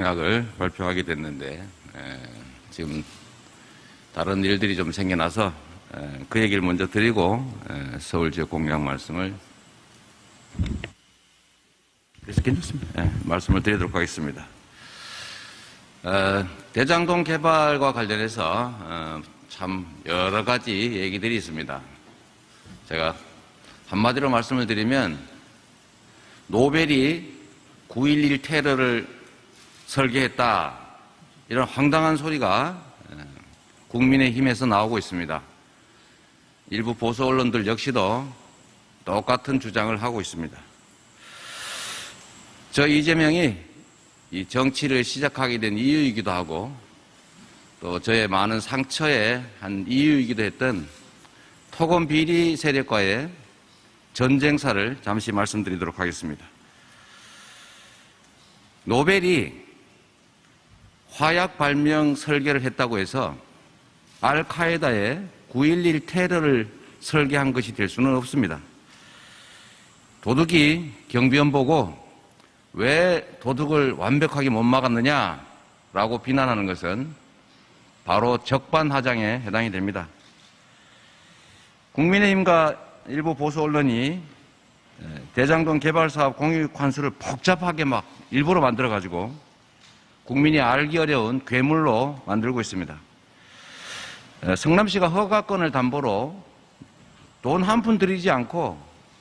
공약을 발표하게 됐는데 지금 다른 일들이 좀 생겨나서 그 얘기를 먼저 드리고 서울 지역 공약 말씀을 괜찮습니다. 말씀을 드리도록 하겠습니다. 대장동 개발과 관련해서 참 여러 가지 얘기들이 있습니다. 제가 한마디로 말씀을 드리면 노벨이 9.11 테러를 설계했다, 이런 황당한 소리가 국민의힘에서 나오고 있습니다. 일부 보수 언론들 역시도 똑같은 주장을 하고 있습니다. 저 이재명이 이 정치를 시작하게 된 이유이기도 하고 또 저의 많은 상처의 한 이유이기도 했던 토건 비리 세력과의 전쟁사를 잠시 말씀드리도록 하겠습니다. 노벨이 화약 발명 설계를 했다고 해서 알카에다의 9.11 테러를 설계한 것이 될 수는 없습니다. 도둑이 경비원 보고 왜 도둑을 완벽하게 못 막았느냐라고 비난하는 것은 바로 적반하장에 해당이 됩니다. 국민의힘과 일부 보수 언론이 대장동 개발 사업 공익 환수를 복잡하게 막 일부러 만들어가지고 국민이 알기 어려운 괴물로 만들고 있습니다. 성남시가 허가권을 담보로 돈 한 푼 들이지 않고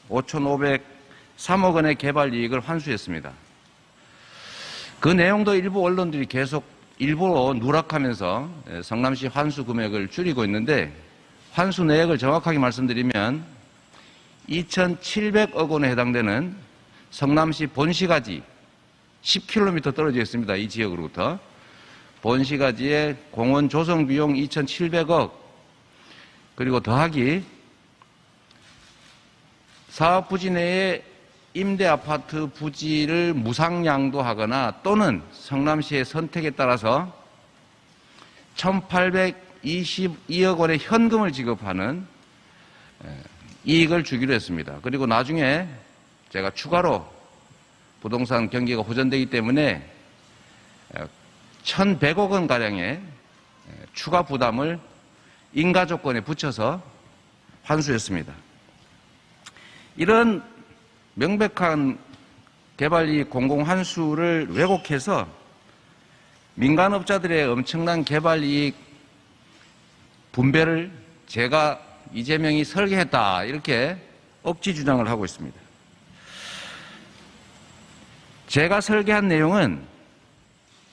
5,503억 원의 개발 이익을 환수했습니다. 그 내용도 일부 언론들이 계속 일부러 누락하면서 성남시 환수 금액을 줄이고 있는데, 환수 내역을 정확하게 말씀드리면 2,700억 원에 해당되는 성남시 본시가지 10km 떨어져 있습니다. 이 지역으로부터. 본시가지의 공원 조성 비용 2,700억, 그리고 더하기 사업 부지 내에 임대 아파트 부지를 무상양도하거나 또는 성남시의 선택에 따라서 1,822억 원의 현금을 지급하는 이익을 주기로 했습니다. 그리고 나중에 제가 추가로 부동산 경기가 호전되기 때문에 1,100억 원가량의 추가 부담을 인가조건에 붙여서 환수했습니다. 이런 명백한 개발이익 공공환수를 왜곡해서 민간업자들의 엄청난 개발이익 분배를 제가 이재명이 설계했다, 이렇게 억지 주장을 하고 있습니다. 제가 설계한 내용은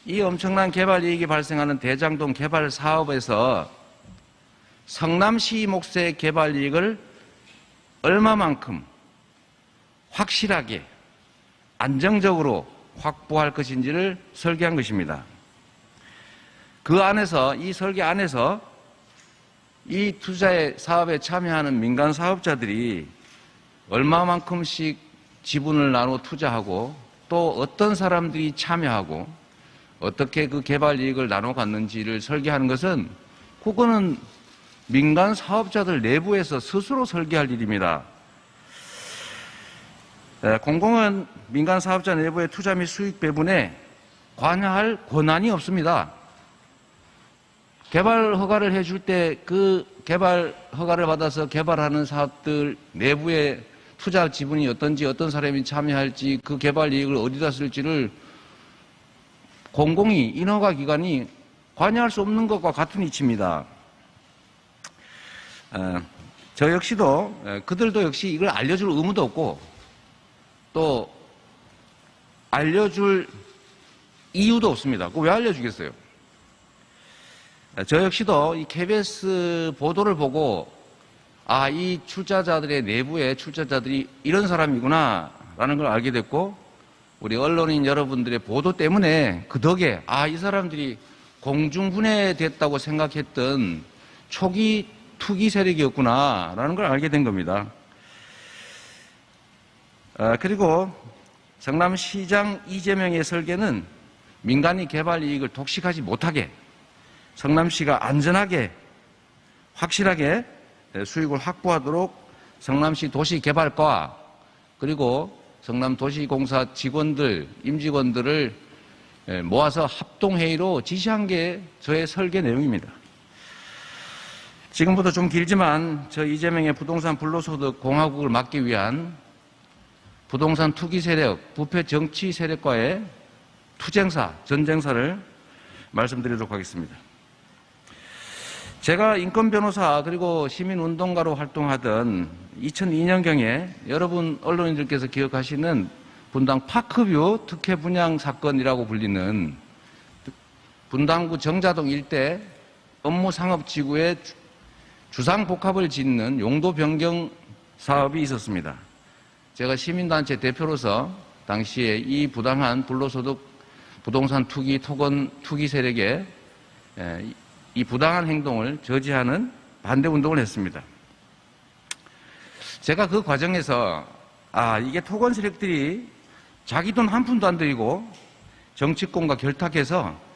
이 엄청난 개발 이익이 발생하는 대장동 개발 사업에서 성남시 몫의 개발 이익을 얼마만큼 확실하게 안정적으로 확보할 것인지를 설계한 것입니다. 그 안에서, 이 설계 안에서 이 투자의 사업에 참여하는 민간 사업자들이 얼마만큼씩 지분을 나눠 투자하고 또 어떤 사람들이 참여하고 어떻게 그 개발 이익을 나눠 갖는지를 설계하는 것은 그거는 민간 사업자들 내부에서 스스로 설계할 일입니다. 공공은 민간 사업자 내부의 투자 및 수익 배분에 관여할 권한이 없습니다. 개발 허가를 해줄 때 그 개발 허가를 받아서 개발하는 사업들 내부의 투자 지분이 어떤지, 어떤 사람이 참여할지, 그 개발 이익을 어디다 쓸지를 공공이, 인허가 기관이 관여할 수 없는 것과 같은 이치입니다. 저 역시도, 그들도 역시 이걸 알려줄 의무도 없고 또 알려줄 이유도 없습니다. 그거 왜 알려주겠어요? 저 역시도 이 KBS 보도를 보고 이 출자자들의 내부의 출자자들이 이런 사람이구나 라는 걸 알게 됐고, 우리 언론인 여러분들의 보도 때문에 그 덕에 이 사람들이 공중분해됐다고 생각했던 초기 투기 세력이었구나 라는 걸 알게 된 겁니다. 그리고 성남시장 이재명의 설계는 민간이 개발 이익을 독식하지 못하게 성남시가 안전하게 확실하게 수익을 확보하도록 성남시 도시개발과 그리고 성남도시공사 직원들, 임직원들을 모아서 합동회의로 지시한 게 저의 설계 내용입니다. 지금부터 좀 길지만 저 이재명의 부동산 불로소득 공화국을 막기 위한 부동산 투기 세력, 부패 정치 세력과의 투쟁사, 전쟁사를 말씀드리도록 하겠습니다. 제가 인권 변호사 그리고 시민운동가로 활동하던 2002년경에 여러분 언론인들께서 기억하시는 분당 파크뷰 특혜 분양 사건이라고 불리는 분당구 정자동 일대 업무상업지구에 주상복합을 짓는 용도 변경 사업이 있었습니다. 제가 시민단체 대표로서 당시에 이 부당한 불로소득 부동산 투기, 토건 투기 세력의 이 부당한 행동을 저지하는 반대 운동을 했습니다. 제가 그 과정에서 이게 토건 세력들이 자기 돈 한 푼도 안 들이고 정치권과 결탁해서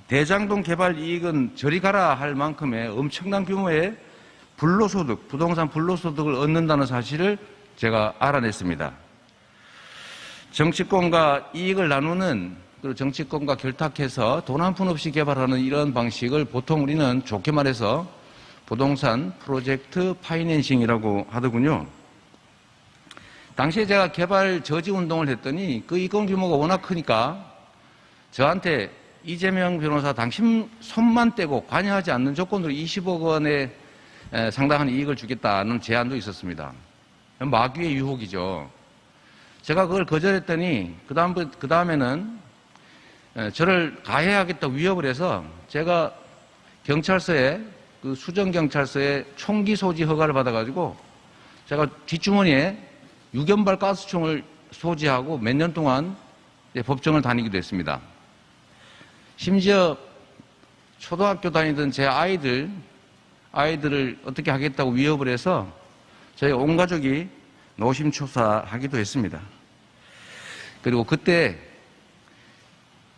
대장동 개발 이익은 저리 가라 할 만큼의 엄청난 규모의 불로소득, 부동산 불로소득을 얻는다는 사실을 제가 알아냈습니다. 정치권과 이익을 나누는, 그리고 정치권과 결탁해서 돈 한 푼 없이 개발하는 이런 방식을 보통 우리는 좋게 말해서 부동산 프로젝트 파이낸싱이라고 하더군요. 당시에 제가 개발 저지 운동을 했더니 그 이권 규모가 워낙 크니까 저한테 이재명 변호사 당신 손만 떼고 관여하지 않는 조건으로 20억 원에 상당한 이익을 주겠다는 제안도 있었습니다. 마귀의 유혹이죠. 제가 그걸 거절했더니 그 다음에는 저를 가해하겠다고 위협을 해서 제가 경찰서에 그 수정경찰서에 총기 소지 허가를 받아가지고 제가 뒷주머니에 6연발 가스총을 소지하고 몇 년 동안 법정을 다니기도 했습니다. 심지어 초등학교 다니던 제 아이들을 어떻게 하겠다고 위협을 해서 저희 온 가족이 노심초사하기도 했습니다. 그리고 그때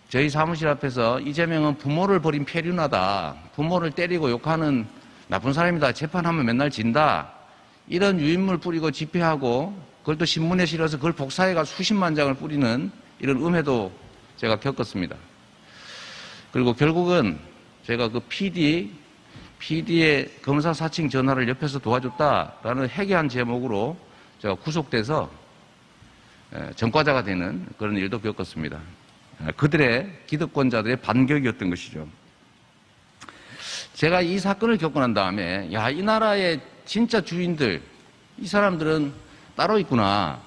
저희 사무실 앞에서 이재명은 부모를 버린 폐륜하다, 부모를 때리고 욕하는 나쁜 사람이다, 재판하면 맨날 진다, 이런 유인물 뿌리고 집회하고 그걸 또 신문에 실어서 그걸 복사해가 수십만 장을 뿌리는 이런 음해도 제가 겪었습니다. 그리고 결국은 제가 그 PD의 검사 사칭 전화를 옆에서 도와줬다라는 해괴한 제목으로 제가 구속돼서 전과자가 되는 그런 일도 겪었습니다. 그들의 기득권자들의 반격이었던 것이죠. 제가 이 사건을 겪고 난 다음에 이 나라의 진짜 주인들, 이 사람들은 따로 있구나.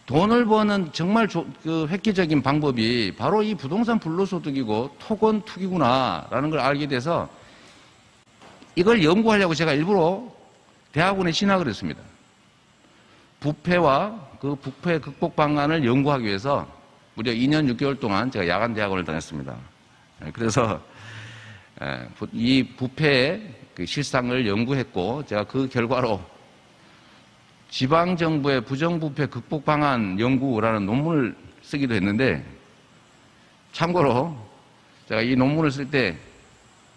돈을 버는 정말 획기적인 방법이 바로 이 부동산 불로소득이고 토건 투기구나라는 걸 알게 돼서 이걸 연구하려고 제가 일부러 대학원에 진학을 했습니다. 부패와 그 부패 극복 방안을 연구하기 위해서 무려 2년 6개월 동안 제가 야간 대학원을 다녔습니다. 그래서 이 부패의 그 실상을 연구했고 제가 그 결과로 지방정부의 부정부패 극복 방안 연구라는 논문을 쓰기도 했는데, 참고로 제가 이 논문을 쓸 때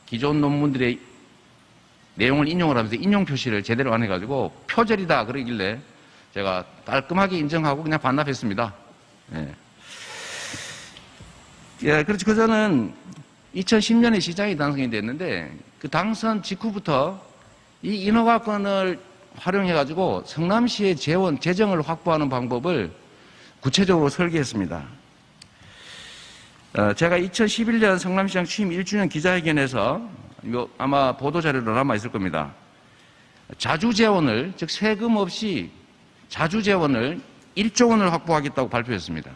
기존 논문들의 내용을 인용을 하면서 인용 표시를 제대로 안 해가지고 표절이다 그러길래 제가 깔끔하게 인정하고 그냥 반납했습니다. 그렇죠. 저는 2010년에 시장이 당선이 됐는데 그 당선 직후부터 이 인허가권을 활용해가지고 성남시의 재정을 확보하는 방법을 구체적으로 설계했습니다. 제가 2011년 성남시장 취임 1주년 기자회견에서 이거 아마 보도자료로 남아있을 겁니다. 자주재원을, 즉 세금 없이 자주재원을 1조 원을 확보하겠다고 발표했습니다.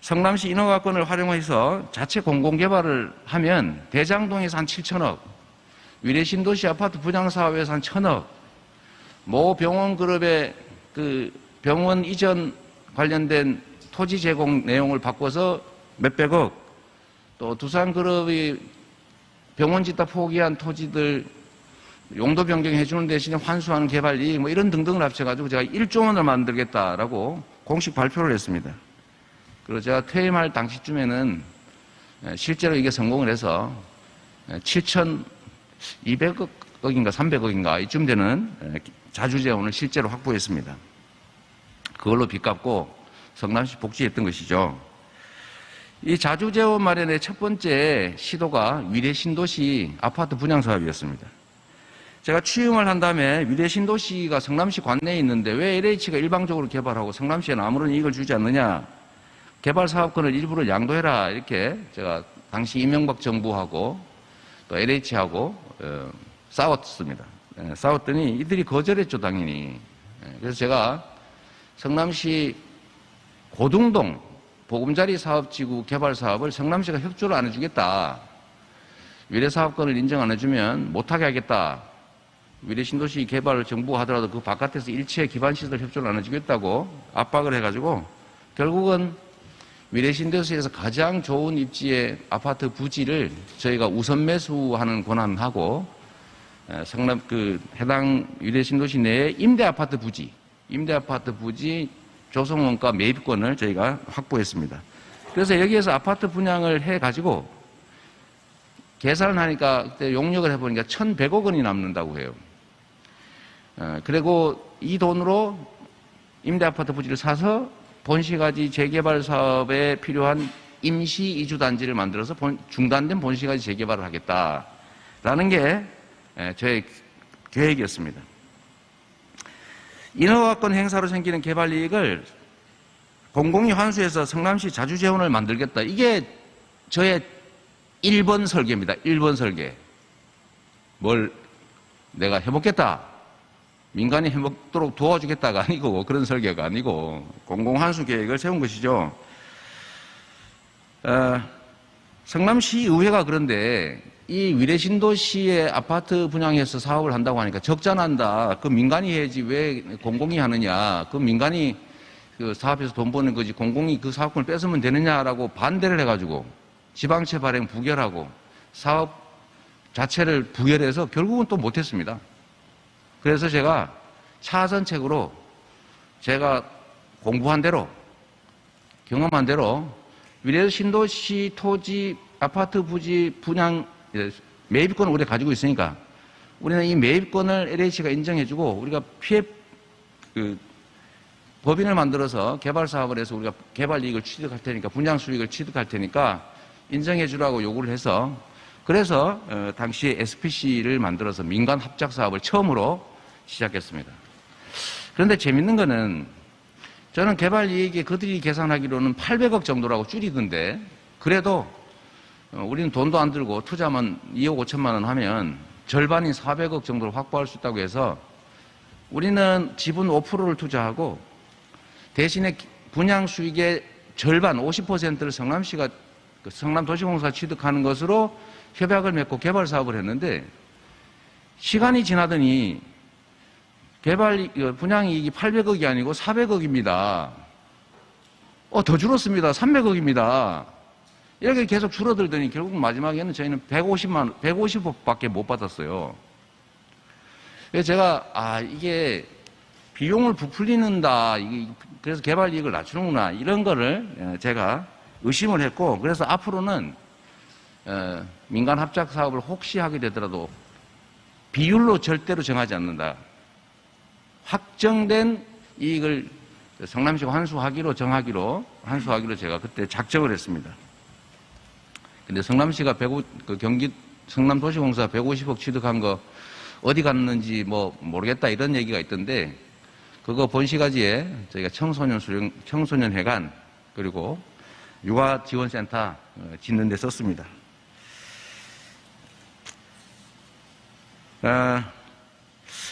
성남시 인허가권을 활용해서 자체 공공개발을 하면 대장동에서 한 7천억, 위례신도시 아파트 분양사업에서 한 1,000억, 모 병원그룹의 그 병원 이전 관련된 토지 제공 내용을 바꿔서 몇백억, 또 두산그룹이 병원 짓다 포기한 토지들 용도 변경해 주는 대신에 환수하는 개발 이익 뭐 이런 등등을 합쳐가지고 제가 1조 원을 만들겠다라고 공식 발표를 했습니다. 그리고 제가 퇴임할 당시쯤에는 실제로 이게 성공을 해서 7,200억인가 300억인가 이쯤 되는 자주재원을 실제로 확보했습니다. 그걸로 빚 갚고 성남시 복지했던 것이죠. 이 자주재원 마련의 첫 번째 시도가 위례신도시 아파트 분양 사업이었습니다. 제가 취임을 한 다음에 위례신도시가 성남시 관내에 있는데 왜 LH가 일방적으로 개발하고 성남시에는 아무런 이익을 주지 않느냐, 개발 사업권을 일부를 양도해라, 이렇게 제가 당시 이명박 정부하고 또 LH하고 싸웠습니다. 싸웠더니 이들이 거절했죠, 당연히. 그래서 제가 성남시 고등동 보금자리 사업지구 개발 사업을 성남시가 협조를 안 해주겠다. 위례사업권을 인정 안 해주면 못하게 하겠다. 위례신도시 개발을 정부가 하더라도 그 바깥에서 일체 기반시설 협조를 안 해주겠다고 압박을 해가지고 결국은 위례신도시에서 가장 좋은 입지의 아파트 부지를 저희가 우선 매수하는 권한하고 성남 해당 위례신도시 내에 임대 아파트 부지 조성원가 매입권을 저희가 확보했습니다. 그래서 여기에서 아파트 분양을 해가지고 계산을 하니까 그때 용역을 해보니까 1,100억 원이 남는다고 해요. 그리고 이 돈으로 임대 아파트 부지를 사서 본시가지 재개발 사업에 필요한 임시 이주단지를 만들어서 중단된 본시가지 재개발을 하겠다라는 게 저의 계획이었습니다. 인허가권 행사로 생기는 개발 이익을 공공이 환수해서 성남시 자주재원을 만들겠다. 이게 저의 1번 설계입니다. 1번 설계. 뭘 내가 해먹겠다. 민간이 해먹도록 도와주겠다가 아니고 그런 설계가 아니고 공공환수 계획을 세운 것이죠. 성남시 의회가 그런데 이 위례신도시의 아파트 분양해서 사업을 한다고 하니까 적자난다. 그 민간이 해야지 왜 공공이 하느냐. 그 민간이 그 사업에서 돈 버는 거지 공공이 그 사업권을 뺏으면 되느냐라고 반대를 해가지고 지방채 발행 부결하고 사업 자체를 부결해서 결국은 또 못했습니다. 그래서 제가 차선책으로 제가 공부한 대로 경험한 대로 위례신도시 토지 아파트 부지 분양 매입권을 우리가 가지고 있으니까 우리는 이 매입권을 LH가 인정해주고 우리가 법인을 만들어서 개발 사업을 해서 우리가 개발 이익을 취득할 테니까 분양 수익을 취득할 테니까 인정해주라고 요구를 해서 그래서 당시에 SPC를 만들어서 민간 합작 사업을 처음으로 시작했습니다. 그런데 재밌는 거는 저는 개발 이익이 그들이 계산하기로는 800억 정도라고 줄이던데 그래도 우리는 돈도 안 들고 투자만 2억 5천만 원 하면 절반인 400억 정도를 확보할 수 있다고 해서 우리는 지분 5%를 투자하고 대신에 분양 수익의 절반 50%를 성남시가 성남도시공사 취득하는 것으로 협약을 맺고 개발 사업을 했는데 시간이 지나더니 분양 이익이 800억이 아니고 400억입니다. 더 줄었습니다. 300억입니다. 이렇게 계속 줄어들더니 결국 마지막에는 저희는 150억밖에 못 받았어요. 그래서 제가 이게 비용을 부풀리는다. 그래서 개발 이익을 낮추는구나. 이런 거를 제가 의심을 했고 그래서 앞으로는 민간 합작 사업을 혹시 하게 되더라도 비율로 절대로 정하지 않는다. 확정된 이익을 성남시가 환수하기로 제가 그때 작정을 했습니다. 근데 성남시가 경기 성남도시공사 150억 취득한 거 어디 갔는지 모르겠다 이런 얘기가 있던데 그거 본시가지에 저희가 청소년회관 그리고 육아지원센터 짓는 데 썼습니다.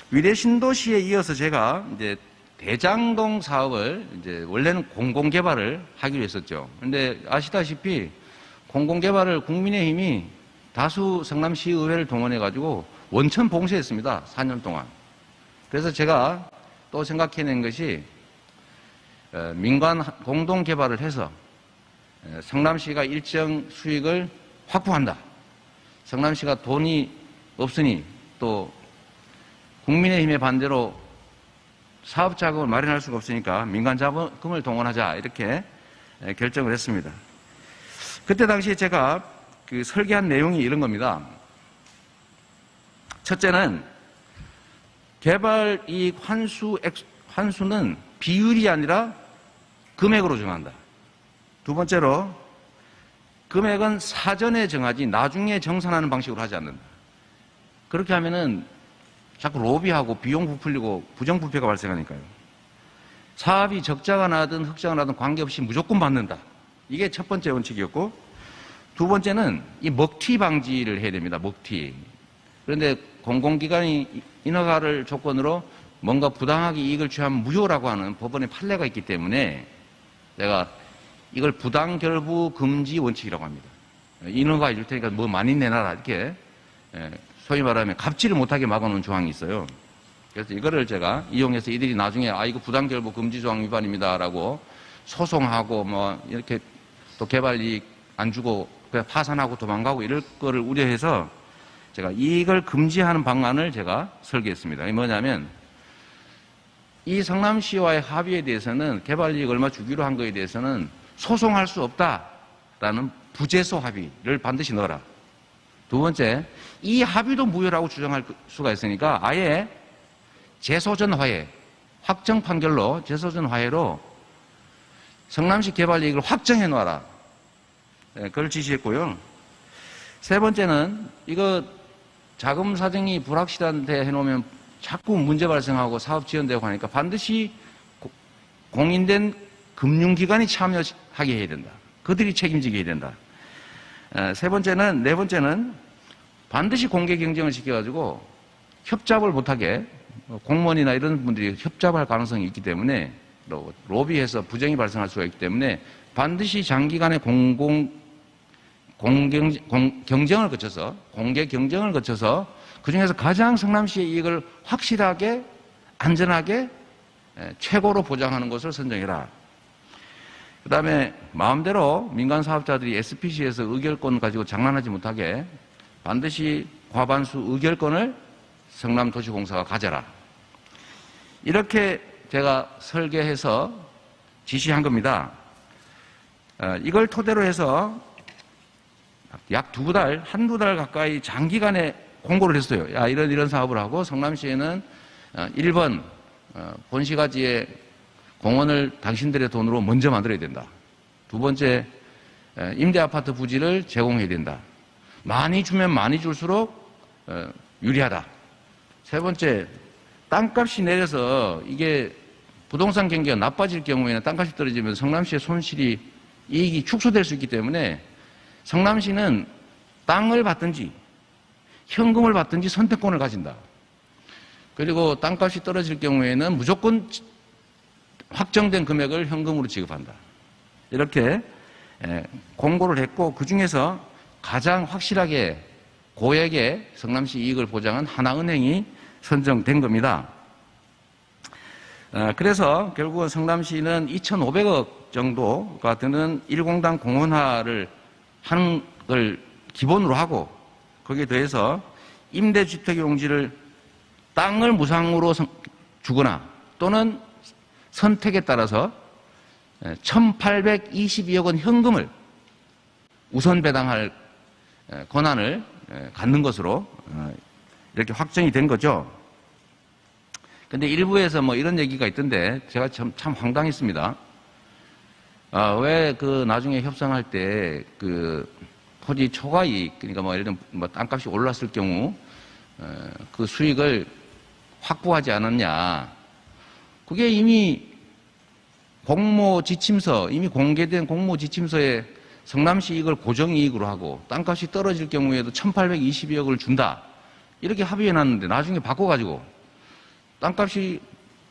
위례신도시에 이어서 제가 이제 대장동 사업을 이제 원래는 공공개발을 하기로 했었죠. 근데 아시다시피 공공개발을 국민의힘이 다수 성남시 의회를 동원해가지고 원천 봉쇄했습니다. 4년 동안. 그래서 제가 또 생각해낸 것이 민간 공동개발을 해서 성남시가 일정 수익을 확보한다. 성남시가 돈이 없으니 또 국민의힘의 반대로 사업 자금을 마련할 수가 없으니까 민간 자금을 동원하자 이렇게 결정을 했습니다. 그때 당시에 제가 설계한 내용이 이런 겁니다. 첫째는 개발 이익 환수는 비율이 아니라 금액으로 정한다. 두 번째로 금액은 사전에 정하지 나중에 정산하는 방식으로 하지 않는다. 그렇게 하면은 자꾸 로비하고 비용 부풀리고 부정부패가 발생하니까요. 사업이 적자가 나든 흑자가 나든 관계없이 무조건 받는다. 이게 첫 번째 원칙이었고, 두 번째는 이 먹튀 방지를 해야 됩니다. 먹튀. 그런데 공공기관이 인허가를 조건으로 뭔가 부당하게 이익을 취하면 무효라고 하는 법원의 판례가 있기 때문에 제가 이걸 부당결부 금지 원칙이라고 합니다. 인허가 해줄 테니까 뭐 많이 내놔라 이렇게 소위 말하면 갑질을 못하게 막아놓은 조항이 있어요. 그래서 이거를 제가 이용해서 이들이 나중에 이거 부당결부 금지 조항 위반입니다라고 소송하고 뭐 이렇게 또 개발이익 안 주고 그냥 파산하고 도망가고 이럴 거를 우려해서 제가 이걸 금지하는 방안을 제가 설계했습니다. 이게 뭐냐면 이 성남시와의 합의에 대해서는 개발이익 얼마 주기로 한 거에 대해서는 소송할 수 없다라는 부재소 합의를 반드시 넣어라. 두 번째, 이 합의도 무효라고 주장할 수가 있으니까 아예 재소전 화해, 확정 판결로 재소전 화해로 성남시 개발이익을 확정해 놓아라. 그걸 지시했고요. 세 번째는 이거 자금 사정이 불확실한 데 해놓으면 자꾸 문제 발생하고 사업 지연되고 하니까 반드시 공인된 금융기관이 참여하게 해야 된다. 그들이 책임지게 해야 된다. 네 번째는 반드시 공개 경쟁을 시켜가지고 협잡을 못하게 공무원이나 이런 분들이 협잡할 가능성이 있기 때문에 로비해서 부정이 발생할 수가 있기 때문에 반드시 장기간의 경쟁을 거쳐서 공개 경쟁을 거쳐서 그중에서 가장 성남시의 이익을 확실하게 안전하게 최고로 보장하는 것을 선정해라. 그 다음에 마음대로 민간 사업자들이 SPC에서 의결권 가지고 장난하지 못하게 반드시 과반수 의결권을 성남도시공사가 가져라. 이렇게 제가 설계해서 지시한 겁니다. 이걸 토대로 해서 약 한두 달 가까이 장기간에 공고를 했어요. 야, 이런 사업을 하고 성남시에는 1번 본시가지에 공원을 당신들의 돈으로 먼저 만들어야 된다. 두 번째, 임대아파트 부지를 제공해야 된다. 많이 주면 많이 줄수록 유리하다. 세 번째, 땅값이 내려서 이게 부동산 경기가 나빠질 경우에는 땅값이 떨어지면 성남시의 손실이 이익이 축소될 수 있기 때문에 성남시는 땅을 받든지 현금을 받든지 선택권을 가진다. 그리고 땅값이 떨어질 경우에는 무조건 확정된 금액을 현금으로 지급한다. 이렇게 공고를 했고 그중에서 가장 확실하게 고액의 성남시 이익을 보장한 하나은행이 선정된 겁니다. 그래서 결국은 성남시는 2,500억 정도가 드는 일공당 공원화를 하는 걸 기본으로 하고 거기에 더해서 임대주택 용지를 땅을 무상으로 주거나 또는 선택에 따라서 1,822억 원 현금을 우선 배당할 권한을 갖는 것으로 이렇게 확정이 된 거죠. 근데 일부에서 뭐 이런 얘기가 있던데 제가 참 황당했습니다. 왜 그 나중에 협상할 때 그 토지 초과이익, 그러니까 뭐 예를 들면 뭐 땅값이 올랐을 경우 그 수익을 확보하지 않았냐. 그게 이미 이미 공개된 공모지침서에 성남시 이익을 고정이익으로 하고 땅값이 떨어질 경우에도 1,822억을 준다. 이렇게 합의해놨는데 나중에 바꿔가지고 땅값이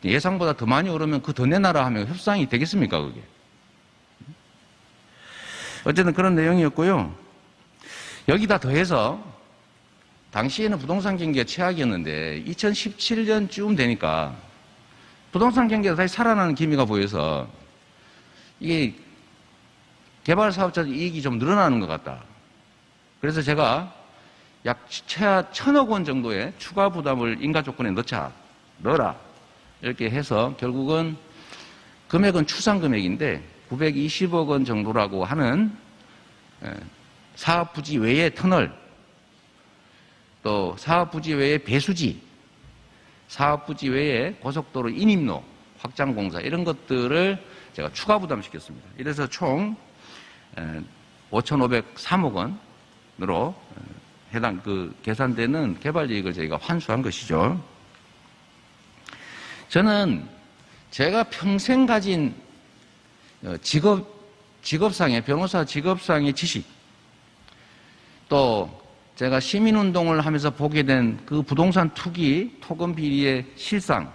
예상보다 더 많이 오르면 그 더 내놔라 하면 협상이 되겠습니까, 그게? 어쨌든 그런 내용이었고요. 여기다 더해서 당시에는 부동산 경기가 최악이었는데 2017년쯤 되니까 부동산 경기가 다시 살아나는 기미가 보여서 이게 개발 사업자들 이익이 좀 늘어나는 것 같다. 그래서 제가 약 최하 1,000억 원 정도의 추가 부담을 인가 조건에 넣어라. 이렇게 해서 결국은 금액은 추상 금액인데 920억 원 정도라고 하는 사업부지 외의 터널, 또 사업부지 외의 배수지, 사업부지 외의 고속도로 인입로, 확장공사 이런 것들을 제가 추가 부담시켰습니다. 이래서 총 5,503억 원으로 해당 계산되는 개발 이익을 저희가 환수한 것이죠. 저는 제가 평생 가진 직업상의 변호사 직업상의 지식, 또 제가 시민운동을 하면서 보게 된 그 부동산 투기 토금 비리의 실상,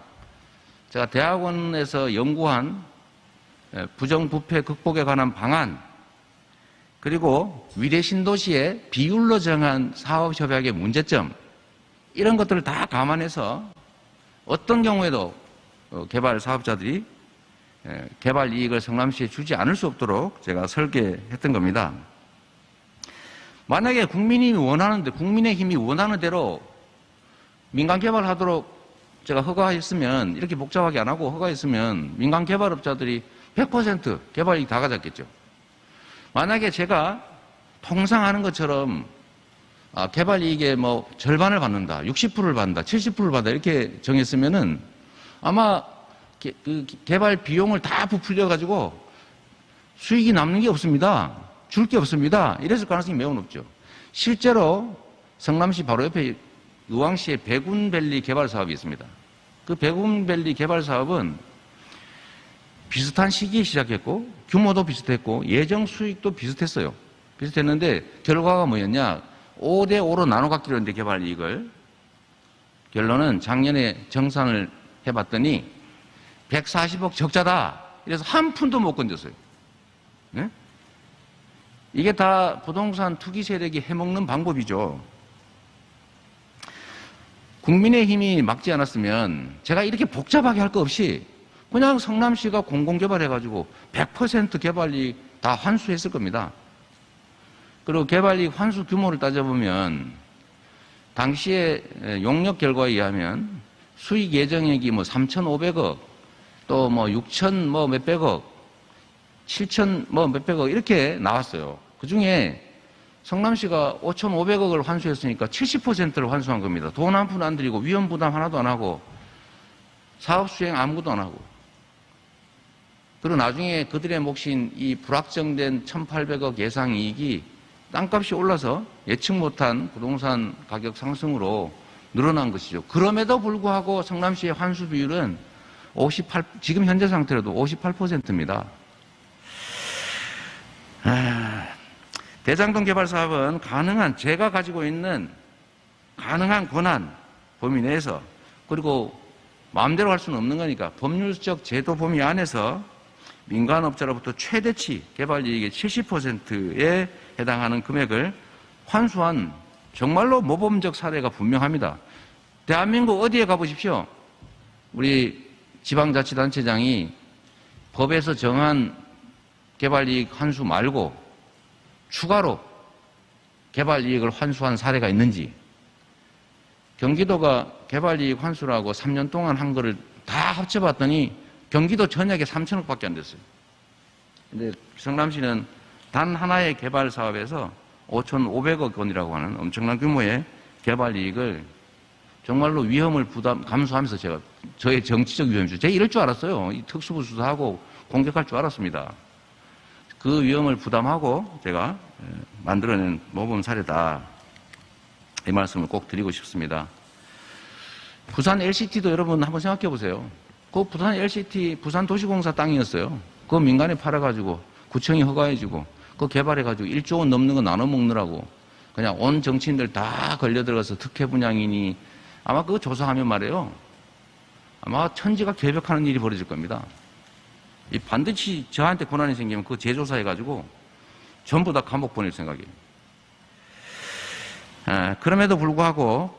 제가 대학원에서 연구한 부정부패 극복에 관한 방안, 그리고 위례 신도시의 비율로 정한 사업협약의 문제점, 이런 것들을 다 감안해서 어떤 경우에도 개발 사업자들이 개발 이익을 성남시에 주지 않을 수 없도록 제가 설계했던 겁니다. 만약에 국민의힘이 원하는 대로 민간 개발하도록 제가 허가했으면, 이렇게 복잡하게 안 하고 허가했으면 민간 개발업자들이 100% 개발 이익 다 가졌겠죠. 만약에 제가 통상 하는 것처럼 개발 이익의 절반을 받는다, 60%를 받는다, 70%를 받는다 이렇게 정했으면은 아마 개발 비용을 다 부풀려 가지고 수익이 남는 게 없습니다. 줄 게 없습니다. 이랬을 가능성이 매우 높죠. 실제로 성남시 바로 옆에 의왕시에 백운밸리 개발 사업이 있습니다. 그 백운밸리 개발 사업은 비슷한 시기에 시작했고 규모도 비슷했고 예정 수익도 비슷했어요. 비슷했는데 결과가 뭐였냐? 5대5로 나눠 갖기로 했는데 개발 이익을, 결론은 작년에 정산을 해봤더니 140억 적자다. 이래서 한 푼도 못 건졌어요. 네? 이게 다 부동산 투기 세력이 해먹는 방법이죠. 국민의힘이 막지 않았으면 제가 이렇게 복잡하게 할 거 없이 그냥 성남시가 공공개발해가지고 100% 개발이익 다 환수했을 겁니다. 그리고 개발이익 환수 규모를 따져보면 당시에 용역 결과에 의하면 수익 예정액이 3,500억, 또 6천 몇백억, 7천 몇백억 이렇게 나왔어요. 그 중에 성남시가 5,500억을 환수했으니까 70%를 환수한 겁니다. 돈 한 푼 안 들이고 위험 부담 하나도 안 하고 사업 수행 아무것도 안 하고. 그리고 나중에 그들의 몫인 이 불확정된 1,800억 예상 이익이 땅값이 올라서 예측 못한 부동산 가격 상승으로 늘어난 것이죠. 그럼에도 불구하고 성남시의 환수 비율은 지금 현재 상태로도 58%입니다. 대장동 개발 사업은 제가 가지고 있는 가능한 권한 범위 내에서, 그리고 마음대로 할 수는 없는 거니까 법률적 제도 범위 안에서 민간업자로부터 최대치 개발 이익의 70%에 해당하는 금액을 환수한 정말로 모범적 사례가 분명합니다. 대한민국 어디에 가보십시오. 우리 지방자치단체장이 법에서 정한 개발이익 환수 말고 추가로 개발이익을 환수한 사례가 있는지. 경기도가 개발이익 환수라고 3년 동안 한 거를 다 합쳐봤더니 경기도 전역에 3천억밖에 안 됐어요. 근데 성남시는 단 하나의 개발 사업에서 5,500억 원이라고 하는 엄청난 규모의 개발이익을 정말로 위험을 감수하면서 저의 정치적 위험이죠. 제가 이럴 줄 알았어요. 이 특수부 수사하고 공격할 줄 알았습니다. 그 위험을 부담하고 제가 만들어낸 모범 사례다. 이 말씀을 꼭 드리고 싶습니다. 부산 LCT도 여러분 한번 생각해 보세요. 그 부산 LCT 부산도시공사 땅이었어요. 그거 민간에 팔아가지고 구청이 허가해주고 그거 개발해가지고 1조 원 넘는 거 나눠 먹느라고 그냥 온 정치인들 다 걸려들어가서 특혜 분양이니 아마 그거 조사하면 말이에요. 아마 천지가 개벽하는 일이 벌어질 겁니다. 반드시 저한테 권한이 생기면 그거 재조사해가지고 전부 다 감옥 보낼 생각이에요. 그럼에도 불구하고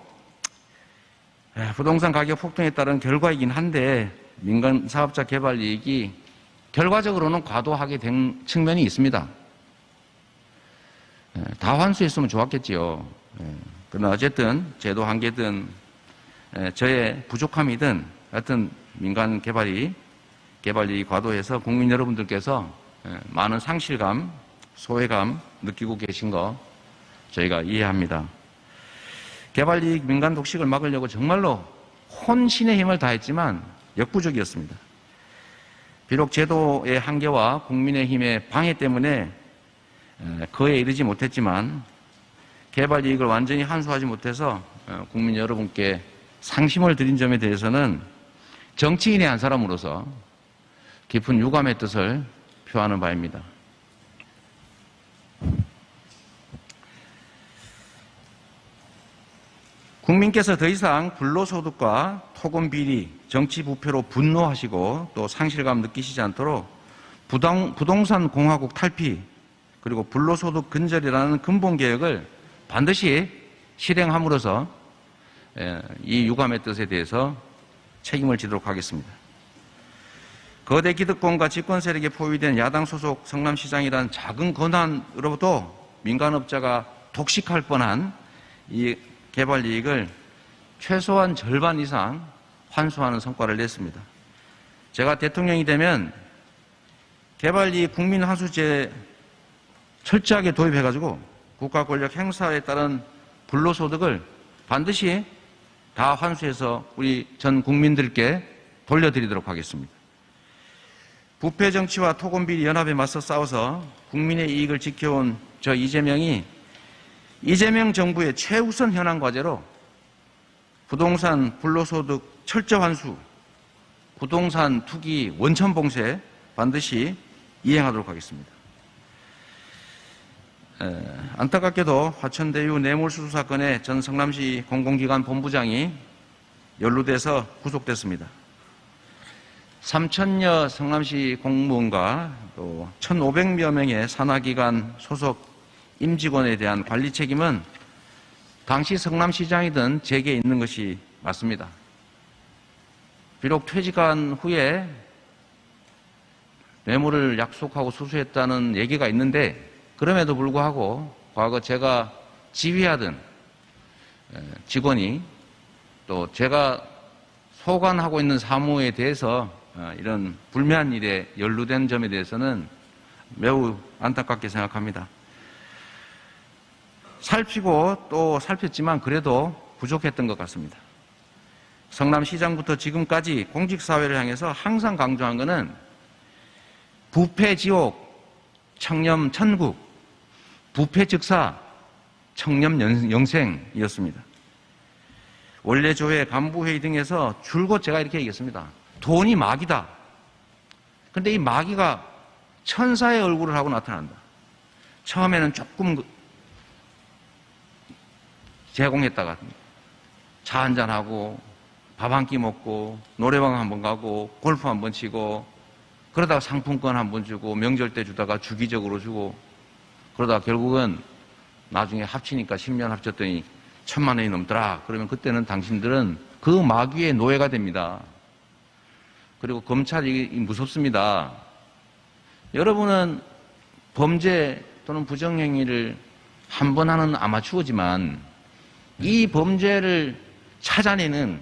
부동산 가격 폭등에 따른 결과이긴 한데 민간 사업자 개발 이익이 결과적으로는 과도하게 된 측면이 있습니다. 다 환수했으면 좋았겠지요. 그러나 어쨌든 제도 한계든 저의 부족함이든 하여튼 민간 개발이 과도해서 국민 여러분들께서 많은 상실감, 소외감 느끼고 계신 거 저희가 이해합니다. 개발이익 민간 독식을 막으려고 정말로 혼신의 힘을 다했지만 역부족이었습니다. 비록 제도의 한계와 국민의힘의 방해 때문에 그에 이르지 못했지만 개발 이익을 완전히 환수하지 못해서 국민 여러분께 상심을 드린 점에 대해서는 정치인의 한 사람으로서 깊은 유감의 뜻을 표하는 바입니다. 국민께서 더 이상 불로소득과 토금 비리, 정치 부패로 분노하시고 또 상실감 느끼시지 않도록 부동산 공화국 탈피 그리고 불로소득 근절이라는 근본 개혁을 반드시 실행함으로써 이 유감의 뜻에 대해서 책임을 지도록 하겠습니다. 거대 기득권과 집권 세력에 포위된 야당 소속 성남시장이란 작은 권한으로부터 민간업자가 독식할 뻔한 이 개발 이익을 최소한 절반 이상 환수하는 성과를 냈습니다. 제가 대통령이 되면 개발 이익 국민 환수제 철저하게 도입해가지고 국가 권력 행사에 따른 불로소득을 반드시 다 환수해서 우리 전 국민들께 돌려드리도록 하겠습니다. 부패 정치와 토금 비리 연합에 맞서 싸워서 국민의 이익을 지켜온 저 이재명이 이재명 정부의 최우선 현안 과제로 부동산 불로소득 철저 환수, 부동산 투기 원천 봉쇄 반드시 이행하도록 하겠습니다. 안타깝게도 화천대유 뇌물수수 사건에 전 성남시 공공기관 본부장이 연루돼서 구속됐습니다. 3,000여 성남시 공무원과 또 1,500여 명의 산하기관 소속 임직원에 대한 관리 책임은 당시 성남시장이든 제게 있는 것이 맞습니다. 비록 퇴직한 후에 뇌물을 약속하고 수수했다는 얘기가 있는데 그럼에도 불구하고 과거 제가 지휘하던 직원이 또 제가 소관하고 있는 사무에 대해서 이런 불미한 일에 연루된 점에 대해서는 매우 안타깝게 생각합니다. 살피고 또 살폈지만 그래도 부족했던 것 같습니다. 성남시장부터 지금까지 공직사회를 향해서 항상 강조한 것은 부패 지옥, 청렴 천국, 부패 즉사, 청렴 영생이었습니다. 원래 조회, 간부회의 등에서 줄곧 제가 이렇게 얘기했습니다. 돈이 마귀다. 그런데 이 마귀가 천사의 얼굴을 하고 나타난다. 처음에는 조금 제공했다가 차 한잔하고 밥 한 끼 먹고 노래방 한번 가고 골프 한번 치고 그러다가 상품권 한번 주고 명절 때 주다가 주기적으로 주고 그러다가 결국은 나중에 합치니까 10년 합쳤더니 1,000만 원이 넘더라. 그러면 그때는 당신들은 그 마귀의 노예가 됩니다. 그리고 검찰이 무섭습니다. 여러분은 범죄 또는 부정행위를 한 번 하는 아마추어지만 이 범죄를 찾아내는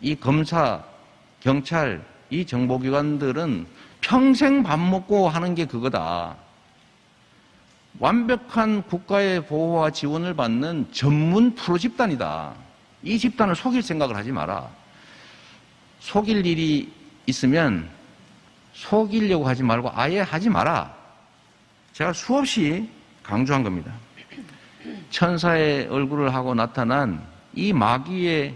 이 검사, 경찰, 이 정보기관들은 평생 밥 먹고 하는 게 그거다. 완벽한 국가의 보호와 지원을 받는 전문 프로 집단이다. 이 집단을 속일 생각을 하지 마라. 속일 일이 있으면 속이려고 하지 말고 아예 하지 마라. 제가 수없이 강조한 겁니다. 천사의 얼굴을 하고 나타난 이 마귀의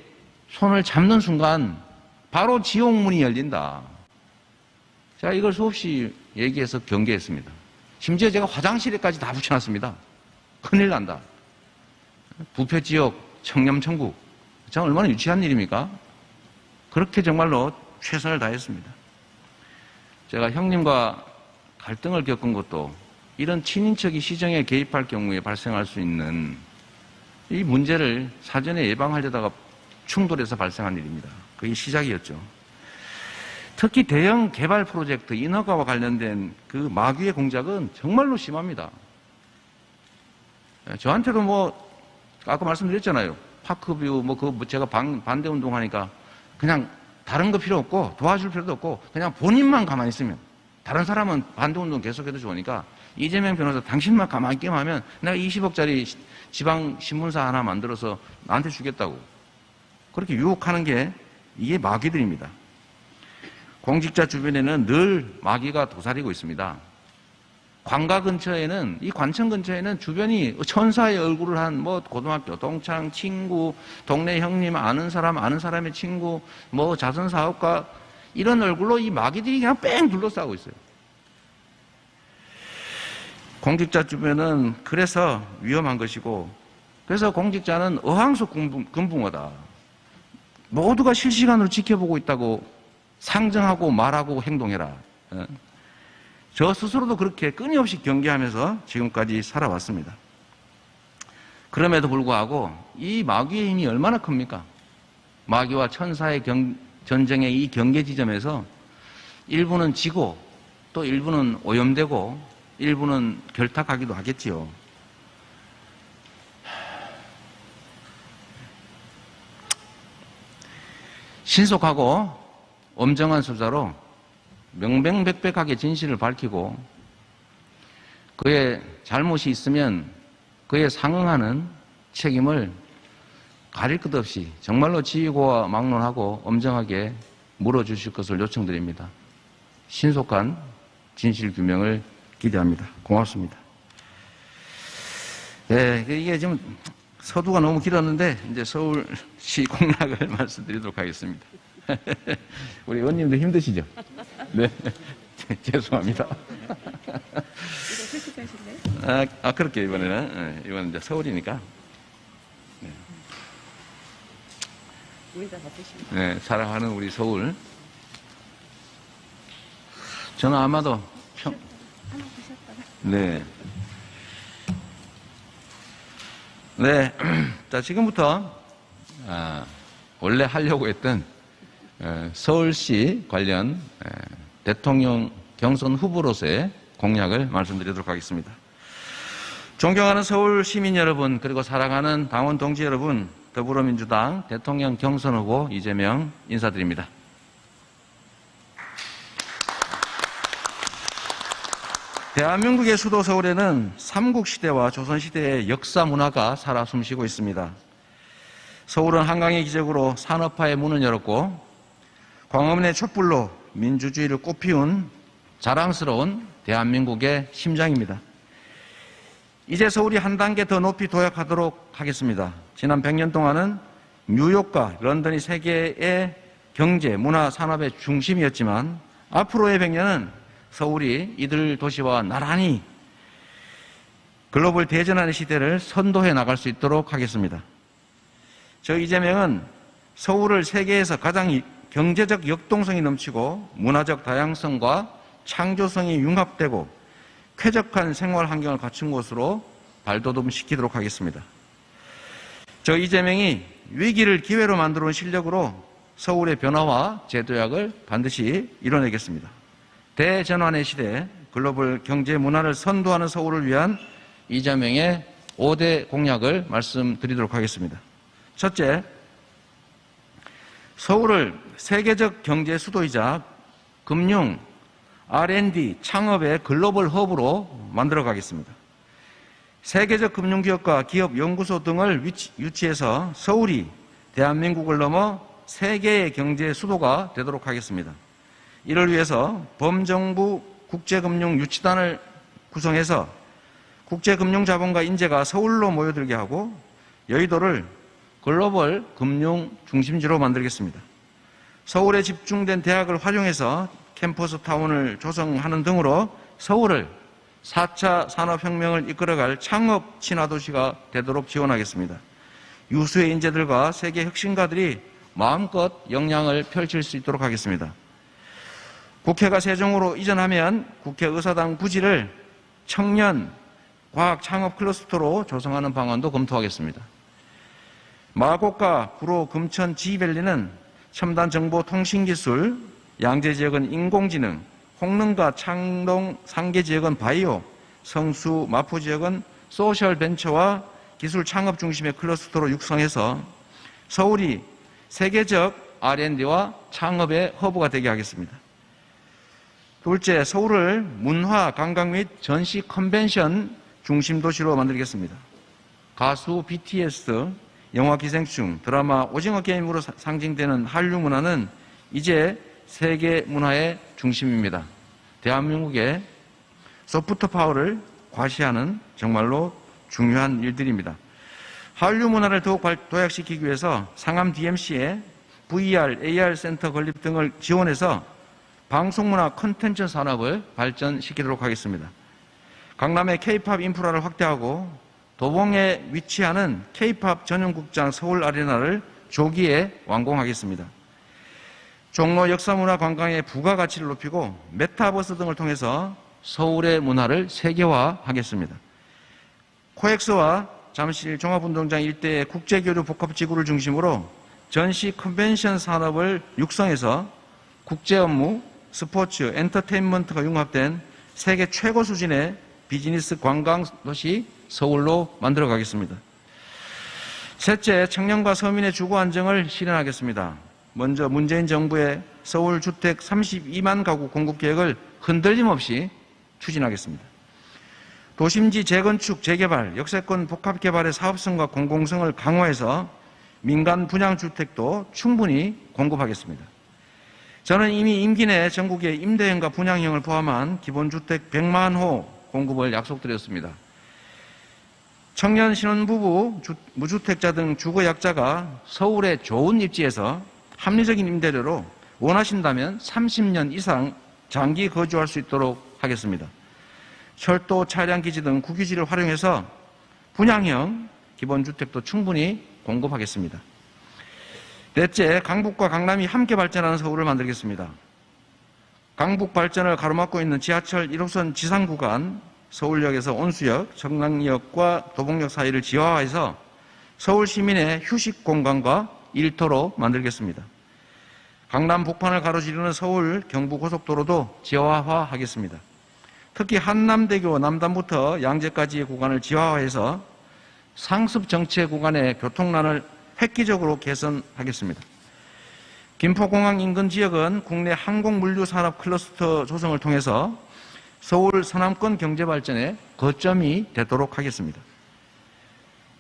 손을 잡는 순간 바로 지옥문이 열린다. 제가 이걸 수없이 얘기해서 경계했습니다. 심지어 제가 화장실에까지 다 붙여놨습니다. 큰일 난다. 부패지옥, 청렴천국. 참 얼마나 유치한 일입니까? 그렇게 정말로 최선을 다했습니다. 제가 형님과 갈등을 겪은 것도 이런 친인척이 시정에 개입할 경우에 발생할 수 있는 이 문제를 사전에 예방하려다가 충돌해서 발생한 일입니다. 그게 시작이었죠. 특히 대형 개발 프로젝트, 인허가와 관련된 그 마귀의 공작은 정말로 심합니다. 저한테도 아까 말씀드렸잖아요. 파크뷰, 제가 반대 운동하니까 그냥 다른 거 필요 없고 도와줄 필요도 없고 그냥 본인만 가만히 있으면 다른 사람은 반대 운동 계속해도 좋으니까 이재명 변호사 당신만 가만히 있기만 하면 내가 20억짜리 지방 신문사 하나 만들어서 나한테 주겠다고. 그렇게 유혹하는 게 이게 마귀들입니다. 공직자 주변에는 늘 마귀가 도사리고 있습니다. 관가 근처에는, 이 관청 근처에는 주변이 천사의 얼굴을 한 뭐 고등학교 동창, 친구, 동네 형님, 아는 사람의 친구, 뭐 자선 사업가, 이런 얼굴로 이 마귀들이 그냥 뺑 둘러싸고 있어요. 공직자 주변은 그래서 위험한 것이고, 그래서 공직자는 어항수 금붕어다. 모두가 실시간으로 지켜보고 있다고 상정하고 말하고 행동해라. 저 스스로도 그렇게 끊임없이 경계하면서 지금까지 살아왔습니다. 그럼에도 불구하고 이 마귀의 힘이 얼마나 큽니까? 마귀와 천사의 전쟁의 이 경계 지점에서 일부는 지고 또 일부는 오염되고 일부는 결탁하기도 하겠지요. 신속하고 엄정한 수사로 명명백백하게 진실을 밝히고 그의 잘못이 있으면 그에 상응하는 책임을 가릴 것 없이 정말로 지휘고와 막론하고 엄정하게 물어주실 것을 요청드립니다. 신속한 진실규명을 기대합니다. 고맙습니다. 네, 이게 지금 서두가 너무 길었는데 이제 서울시 공약을 말씀드리도록 하겠습니다. 우리 의원님도 힘드시죠? 네. 죄송합니다. 이거 솔직하실래요? 그렇게 이번에는, 이번엔 이제 서울이니까. 네. 우리 다 바쁘십니다. 네, 사랑하는 우리 서울. 저는 아마도 하나 보셨다가. 네. 네. 자, 지금부터, 원래 하려고 했던, 서울시 관련 대통령 경선 후보로서의 공약을 말씀드리도록 하겠습니다. 존경하는 서울 시민 여러분, 그리고 사랑하는 당원 동지 여러분, 더불어민주당 대통령 경선 후보 이재명 인사드립니다. 대한민국의 수도 서울에는 삼국시대와 조선시대의 역사 문화가 살아 숨쉬고 있습니다. 서울은 한강의 기적으로 산업화의 문을 열었고 광화문의 촛불로 민주주의를 꽃피운 자랑스러운 대한민국의 심장입니다. 이제 서울이 한 단계 더 높이 도약하도록 하겠습니다. 지난 100년 동안은 뉴욕과 런던이 세계의 경제, 문화, 산업의 중심이었지만 앞으로의 100년은 서울이 이들 도시와 나란히 글로벌 대전하는 시대를 선도해 나갈 수 있도록 하겠습니다. 저 이재명은 서울을 세계에서 가장 경제적 역동성이 넘치고 문화적 다양성과 창조성이 융합되고 쾌적한 생활 환경을 갖춘 곳으로 발돋움시키도록 하겠습니다. 저 이재명이 위기를 기회로 만들어 온 실력으로 서울의 변화와 재도약을 반드시 이뤄내겠습니다. 대전환의 시대, 글로벌 경제 문화를 선도하는 서울을 위한 이재명의 5대 공약을 말씀드리도록 하겠습니다. 첫째, 서울을 세계적 경제 수도이자 금융, R&D, 창업의 글로벌 허브로 만들어 가겠습니다. 세계적 금융기업과 기업 연구소 등을 유치해서 서울이 대한민국을 넘어 세계의 경제 수도가 되도록 하겠습니다. 이를 위해서 범정부 국제금융유치단을 구성해서 국제금융자본과 인재가 서울로 모여들게 하고 여의도를 글로벌 금융 중심지로 만들겠습니다. 서울에 집중된 대학을 활용해서 캠퍼스 타운을 조성하는 등으로 서울을 4차 산업혁명을 이끌어갈 창업 친화도시가 되도록 지원하겠습니다. 유수의 인재들과 세계 혁신가들이 마음껏 역량을 펼칠 수 있도록 하겠습니다. 국회가 세종으로 이전하면 국회의사당 부지를 청년 과학 창업 클러스터로 조성하는 방안도 검토하겠습니다. 마곡과 구로, 금천, 지휘밸리는 첨단 정보 통신기술, 양재 지역은 인공지능, 홍릉과 창동, 상계 지역은 바이오, 성수, 마포 지역은 소셜 벤처와 기술 창업 중심의 클러스터로 육성해서 서울이 세계적 R&D와 창업의 허브가 되게 하겠습니다. 둘째, 서울을 문화, 관광 및 전시 컨벤션 중심 도시로 만들겠습니다. 가수 BTS, 영화 기생충, 드라마 오징어 게임으로 상징되는 한류 문화는 이제 세계 문화의 중심입니다. 대한민국의 소프트 파워를 과시하는 정말로 중요한 일들입니다. 한류 문화를 더욱 도약시키기 위해서 상암 DMC에 VR, AR 센터 건립 등을 지원해서 방송문화 콘텐츠 산업을 발전시키도록 하겠습니다. 강남의 K-팝 인프라를 확대하고 도봉에 위치하는 K-팝 전용극장 서울 아레나를 조기에 완공하겠습니다. 종로 역사문화 관광의 부가가치를 높이고 메타버스 등을 통해서 서울의 문화를 세계화하겠습니다. 코엑스와 잠실 종합운동장 일대의 국제교류 복합지구를 중심으로 전시 컨벤션 산업을 육성해서 국제 업무, 스포츠, 엔터테인먼트가 융합된 세계 최고 수준의 비즈니스 관광 도시 서울로 만들어 가겠습니다. 셋째, 청년과 서민의 주거 안정을 실현하겠습니다. 먼저 문재인 정부의 서울 주택 32만 가구 공급 계획을 흔들림 없이 추진하겠습니다. 도심지 재건축, 재개발, 역세권 복합개발의 사업성과 공공성을 강화해서 민간 분양주택도 충분히 공급하겠습니다. 저는 이미 임기 내 전국의 임대형과 분양형을 포함한 기본주택 100만 호 공급을 약속드렸습니다. 청년 신혼부부, 무주택자 등 주거약자가 서울의 좋은 입지에서 합리적인 임대료로 원하신다면 30년 이상 장기 거주할 수 있도록 하겠습니다. 철도, 차량기지 등 국유지를 활용해서 분양형 기본주택도 충분히 공급하겠습니다. 넷째, 강북과 강남이 함께 발전하는 서울을 만들겠습니다. 강북 발전을 가로막고 있는 지하철 1호선 지상구간 서울역에서 온수역, 청량역과 도봉역 사이를 지하화해서 서울 시민의 휴식 공간과 일터로 만들겠습니다. 강남 북판을 가로지르는 서울 경부고속도로도 지하화하겠습니다. 특히 한남대교 남단부터 양재까지의 구간을 지하화해서 상습 정체 구간의 교통난을 획기적으로 개선하겠습니다. 김포공항 인근 지역은 국내 항공물류산업 클러스터 조성을 통해서 서울 서남권 경제발전의 거점이 되도록 하겠습니다.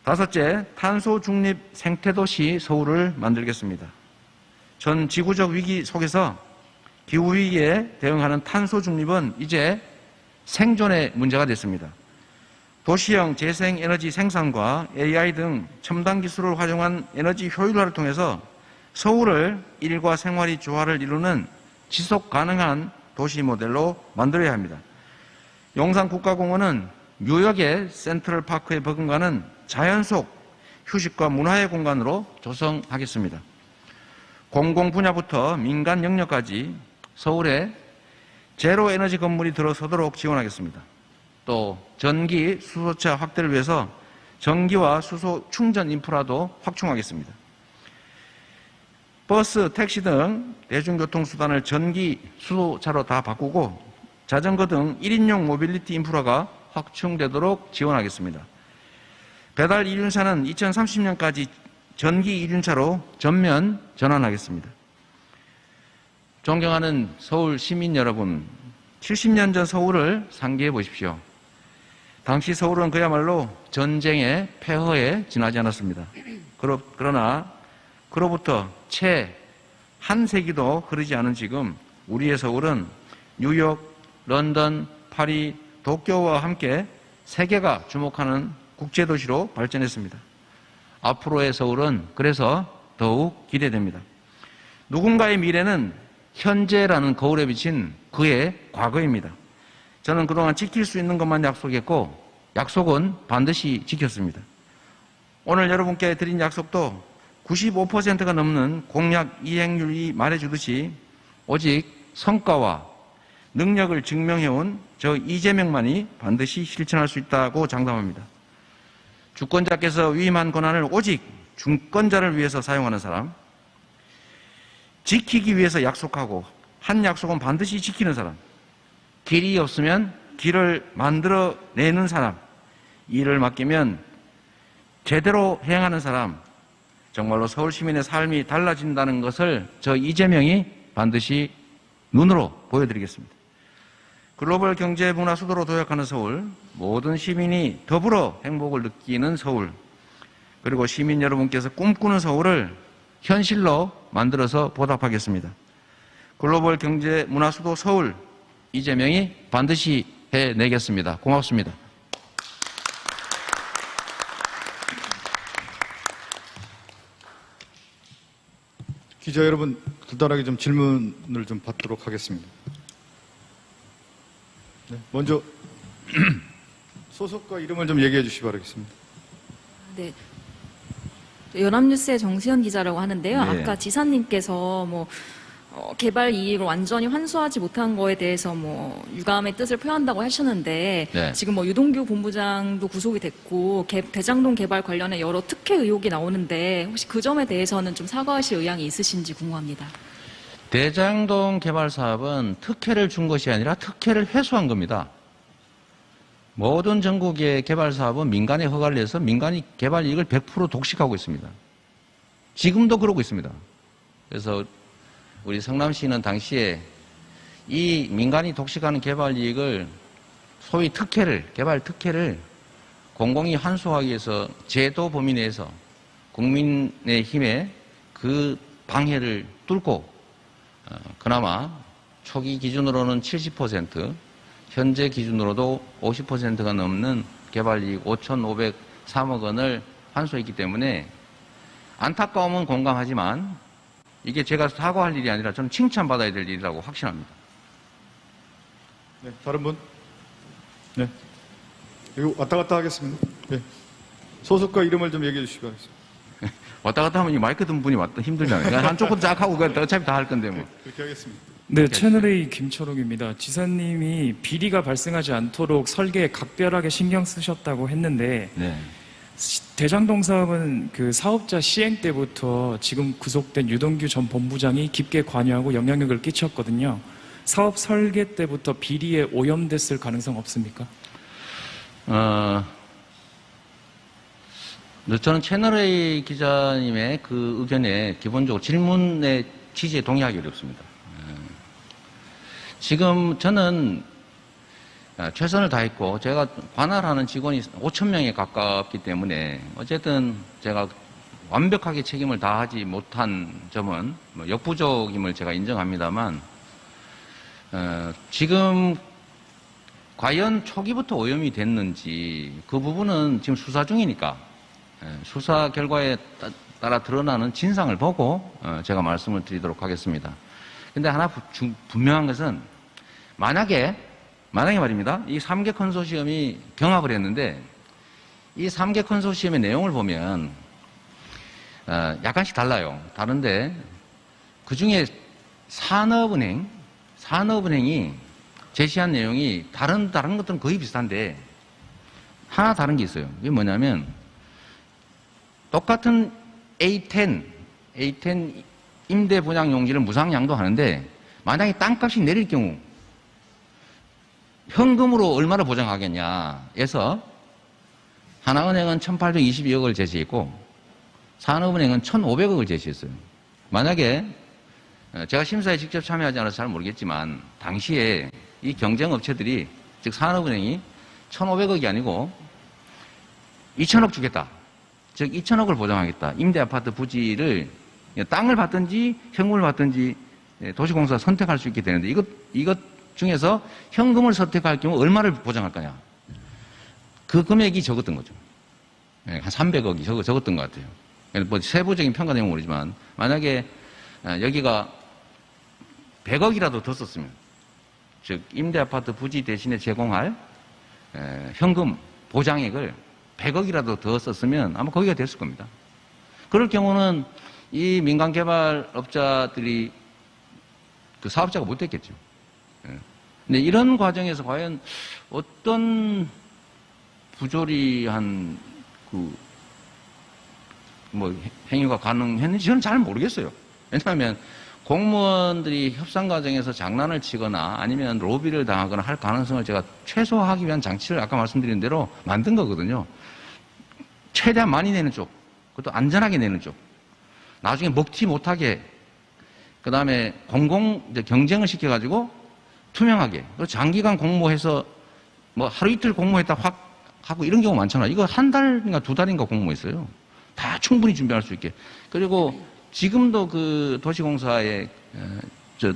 다섯째, 탄소 중립 생태도시 서울을 만들겠습니다. 전 지구적 위기 속에서 기후위기에 대응하는 탄소 중립은 이제 생존의 문제가 됐습니다. 도시형 재생에너지 생산과 AI 등 첨단 기술을 활용한 에너지 효율화를 통해서 서울을 일과 생활이 조화를 이루는 지속 가능한 도시 모델로 만들어야 합니다. 용산국가공원은 뉴욕의 센트럴파크에 버금가는 자연 속 휴식과 문화의 공간으로 조성하겠습니다. 공공 분야부터 민간 영역까지 서울에 제로 에너지 건물이 들어서도록 지원하겠습니다. 또 전기, 수소차 확대를 위해서 전기와 수소 충전 인프라도 확충하겠습니다. 버스, 택시 등 대중교통수단을 전기, 수소차로 다 바꾸고 자전거 등 1인용 모빌리티 인프라가 확충되도록 지원하겠습니다. 배달 이륜차는 2030년까지 전기 이륜차로 전면 전환하겠습니다. 존경하는 서울 시민 여러분, 70년 전 서울을 상기해 보십시오. 당시 서울은 그야말로 전쟁의 폐허에 지나지 않았습니다. 그러나 그로부터 채 한 세기도 흐르지 않은 지금 우리의 서울은 뉴욕, 런던, 파리, 도쿄와 함께 세계가 주목하는 국제도시로 발전했습니다. 앞으로의 서울은 그래서 더욱 기대됩니다. 누군가의 미래는 현재라는 거울에 비친 그의 과거입니다. 저는 그동안 지킬 수 있는 것만 약속했고 약속은 반드시 지켰습니다. 오늘 여러분께 드린 약속도 95%가 넘는 공약 이행률이 말해주듯이 오직 성과와 능력을 증명해온 저 이재명만이 반드시 실천할 수 있다고 장담합니다. 주권자께서 위임한 권한을 오직 주권자를 위해서 사용하는 사람, 지키기 위해서 약속하고 한 약속은 반드시 지키는 사람, 길이 없으면 길을 만들어내는 사람, 일을 맡기면 제대로 행하는 사람, 정말로 서울 시민의 삶이 달라진다는 것을 저 이재명이 반드시 눈으로 보여드리겠습니다. 글로벌 경제 문화 수도로 도약하는 서울, 모든 시민이 더불어 행복을 느끼는 서울, 그리고 시민 여러분께서 꿈꾸는 서울을 현실로 만들어서 보답하겠습니다. 글로벌 경제 문화 수도 서울 이재명이 반드시 해내겠습니다. 고맙습니다. 기자 여러분, 간단하게 좀 질문을 좀 받도록 하겠습니다. 네, 먼저 소속과 이름을 좀 얘기해 주시기 바라겠습니다. 네. 연합뉴스의 정수현 기자라고 하는데요. 네. 아까 지사님께서 개발 이익을 완전히 환수하지 못한 거에 대해서 유감의 뜻을 표한다고 하셨는데 네. 지금 유동규 본부장도 구속이 됐고 대장동 개발 관련해 여러 특혜 의혹이 나오는데 혹시 그 점에 대해서는 좀 사과하실 의향이 있으신지 궁금합니다. 대장동 개발 사업은 특혜를 준 것이 아니라 특혜를 회수한 겁니다. 모든 전국의 개발 사업은 민간에 허가를 내서 민간이 개발 이익을 100% 독식하고 있습니다. 지금도 그러고 있습니다. 그래서 우리 성남시는 당시에 이 민간이 독식하는 개발 이익을 소위 특혜를, 개발 특혜를 공공이 환수하기 위해서 제도 범위 내에서 국민의 힘에 그 방해를 뚫고 그나마 초기 기준으로는 70%, 현재 기준으로도 50%가 넘는 개발이익 5,503억 원을 환수했기 때문에 안타까움은 공감하지만 이게 제가 사과할 일이 아니라 저는 칭찬받아야 될 일이라고 확신합니다. 네, 다른 분? 네. 이거 왔다 갔다 하겠습니다. 네. 소속과 이름을 좀 얘기해 주시기 바라겠습니다. 왔다 갔다 하면 이 마이크 든 분이 왔다 힘들잖아요. 그냥 한쪽부터 쫙 하고 어차피 다 할 건데 뭐. 그렇게 하겠습니다. 네, 채널A 김초록입니다. 지사님이 비리가 발생하지 않도록 설계에 각별하게 신경 쓰셨다고 했는데 네. 대장동 사업은 그 사업자 시행 때부터 지금 구속된 유동규 전 본부장이 깊게 관여하고 영향력을 끼쳤거든요. 사업 설계 때부터 비리에 오염됐을 가능성 없습니까? 저는 채널A 기자님의 그 의견에 기본적으로 질문의 취지에 동의하기 어렵습니다. 지금 저는 최선을 다했고 제가 관할하는 직원이 5천 명에 가깝기 때문에 어쨌든 제가 완벽하게 책임을 다하지 못한 점은 역부족임을 제가 인정합니다만 지금 과연 초기부터 오염이 됐는지 그 부분은 지금 수사 중이니까 수사 결과에 따라 드러나는 진상을 보고 제가 말씀을 드리도록 하겠습니다. 근데 하나 분명한 것은 만약에 말입니다. 이 3개 컨소시엄이 경합을 했는데 이 3개 컨소시엄의 내용을 보면 약간씩 달라요. 다른데 그중에 산업은행이 제시한 내용이 다른 것들은 거의 비슷한데 하나 다른 게 있어요. 이게 뭐냐면 똑같은 A10 임대 분양 용지를 무상 양도하는데 만약에 땅값이 내릴 경우 현금으로 얼마를 보장하겠냐 해서 하나은행은 1,822억을 제시했고 산업은행은 1,500억을 제시했어요. 만약에 제가 심사에 직접 참여하지 않아서 잘 모르겠지만 당시에 이 경쟁업체들이 즉 산업은행이 1,500억이 아니고 2,000억 주겠다. 즉 2,000억을 보장하겠다. 임대아파트 부지를 땅을 받든지 현금을 받든지 도시공사가 선택할 수 있게 되는데 이것 중에서 현금을 선택할 경우 얼마를 보장할 거냐. 그 금액이 적었던 거죠. 한 300억이 적었던 것 같아요. 뭐 세부적인 평가 내용은 모르지만 만약에 여기가 100억이라도 더 썼으면 즉 임대아파트 부지 대신에 제공할 현금 보장액을 100억이라도 더 썼으면 아마 거기가 됐을 겁니다. 그럴 경우는 이 민간개발업자들이 그 사업자가 못 됐겠죠. 근데 이런 과정에서 과연 어떤 부조리한 행위가 가능했는지 저는 잘 모르겠어요. 왜냐하면 공무원들이 협상 과정에서 장난을 치거나 아니면 로비를 당하거나 할 가능성을 제가 최소화하기 위한 장치를 아까 말씀드린 대로 만든 거거든요. 최대한 많이 내는 쪽, 그것도 안전하게 내는 쪽, 나중에 먹튀 못하게, 그 다음에 경쟁을 시켜가지고 투명하게, 장기간 공모해서 뭐 하루 이틀 공모했다 확 하고 이런 경우 많잖아요. 이거 한 달인가 두 달인가 공모했어요. 다 충분히 준비할 수 있게. 그리고 지금도 그 도시공사의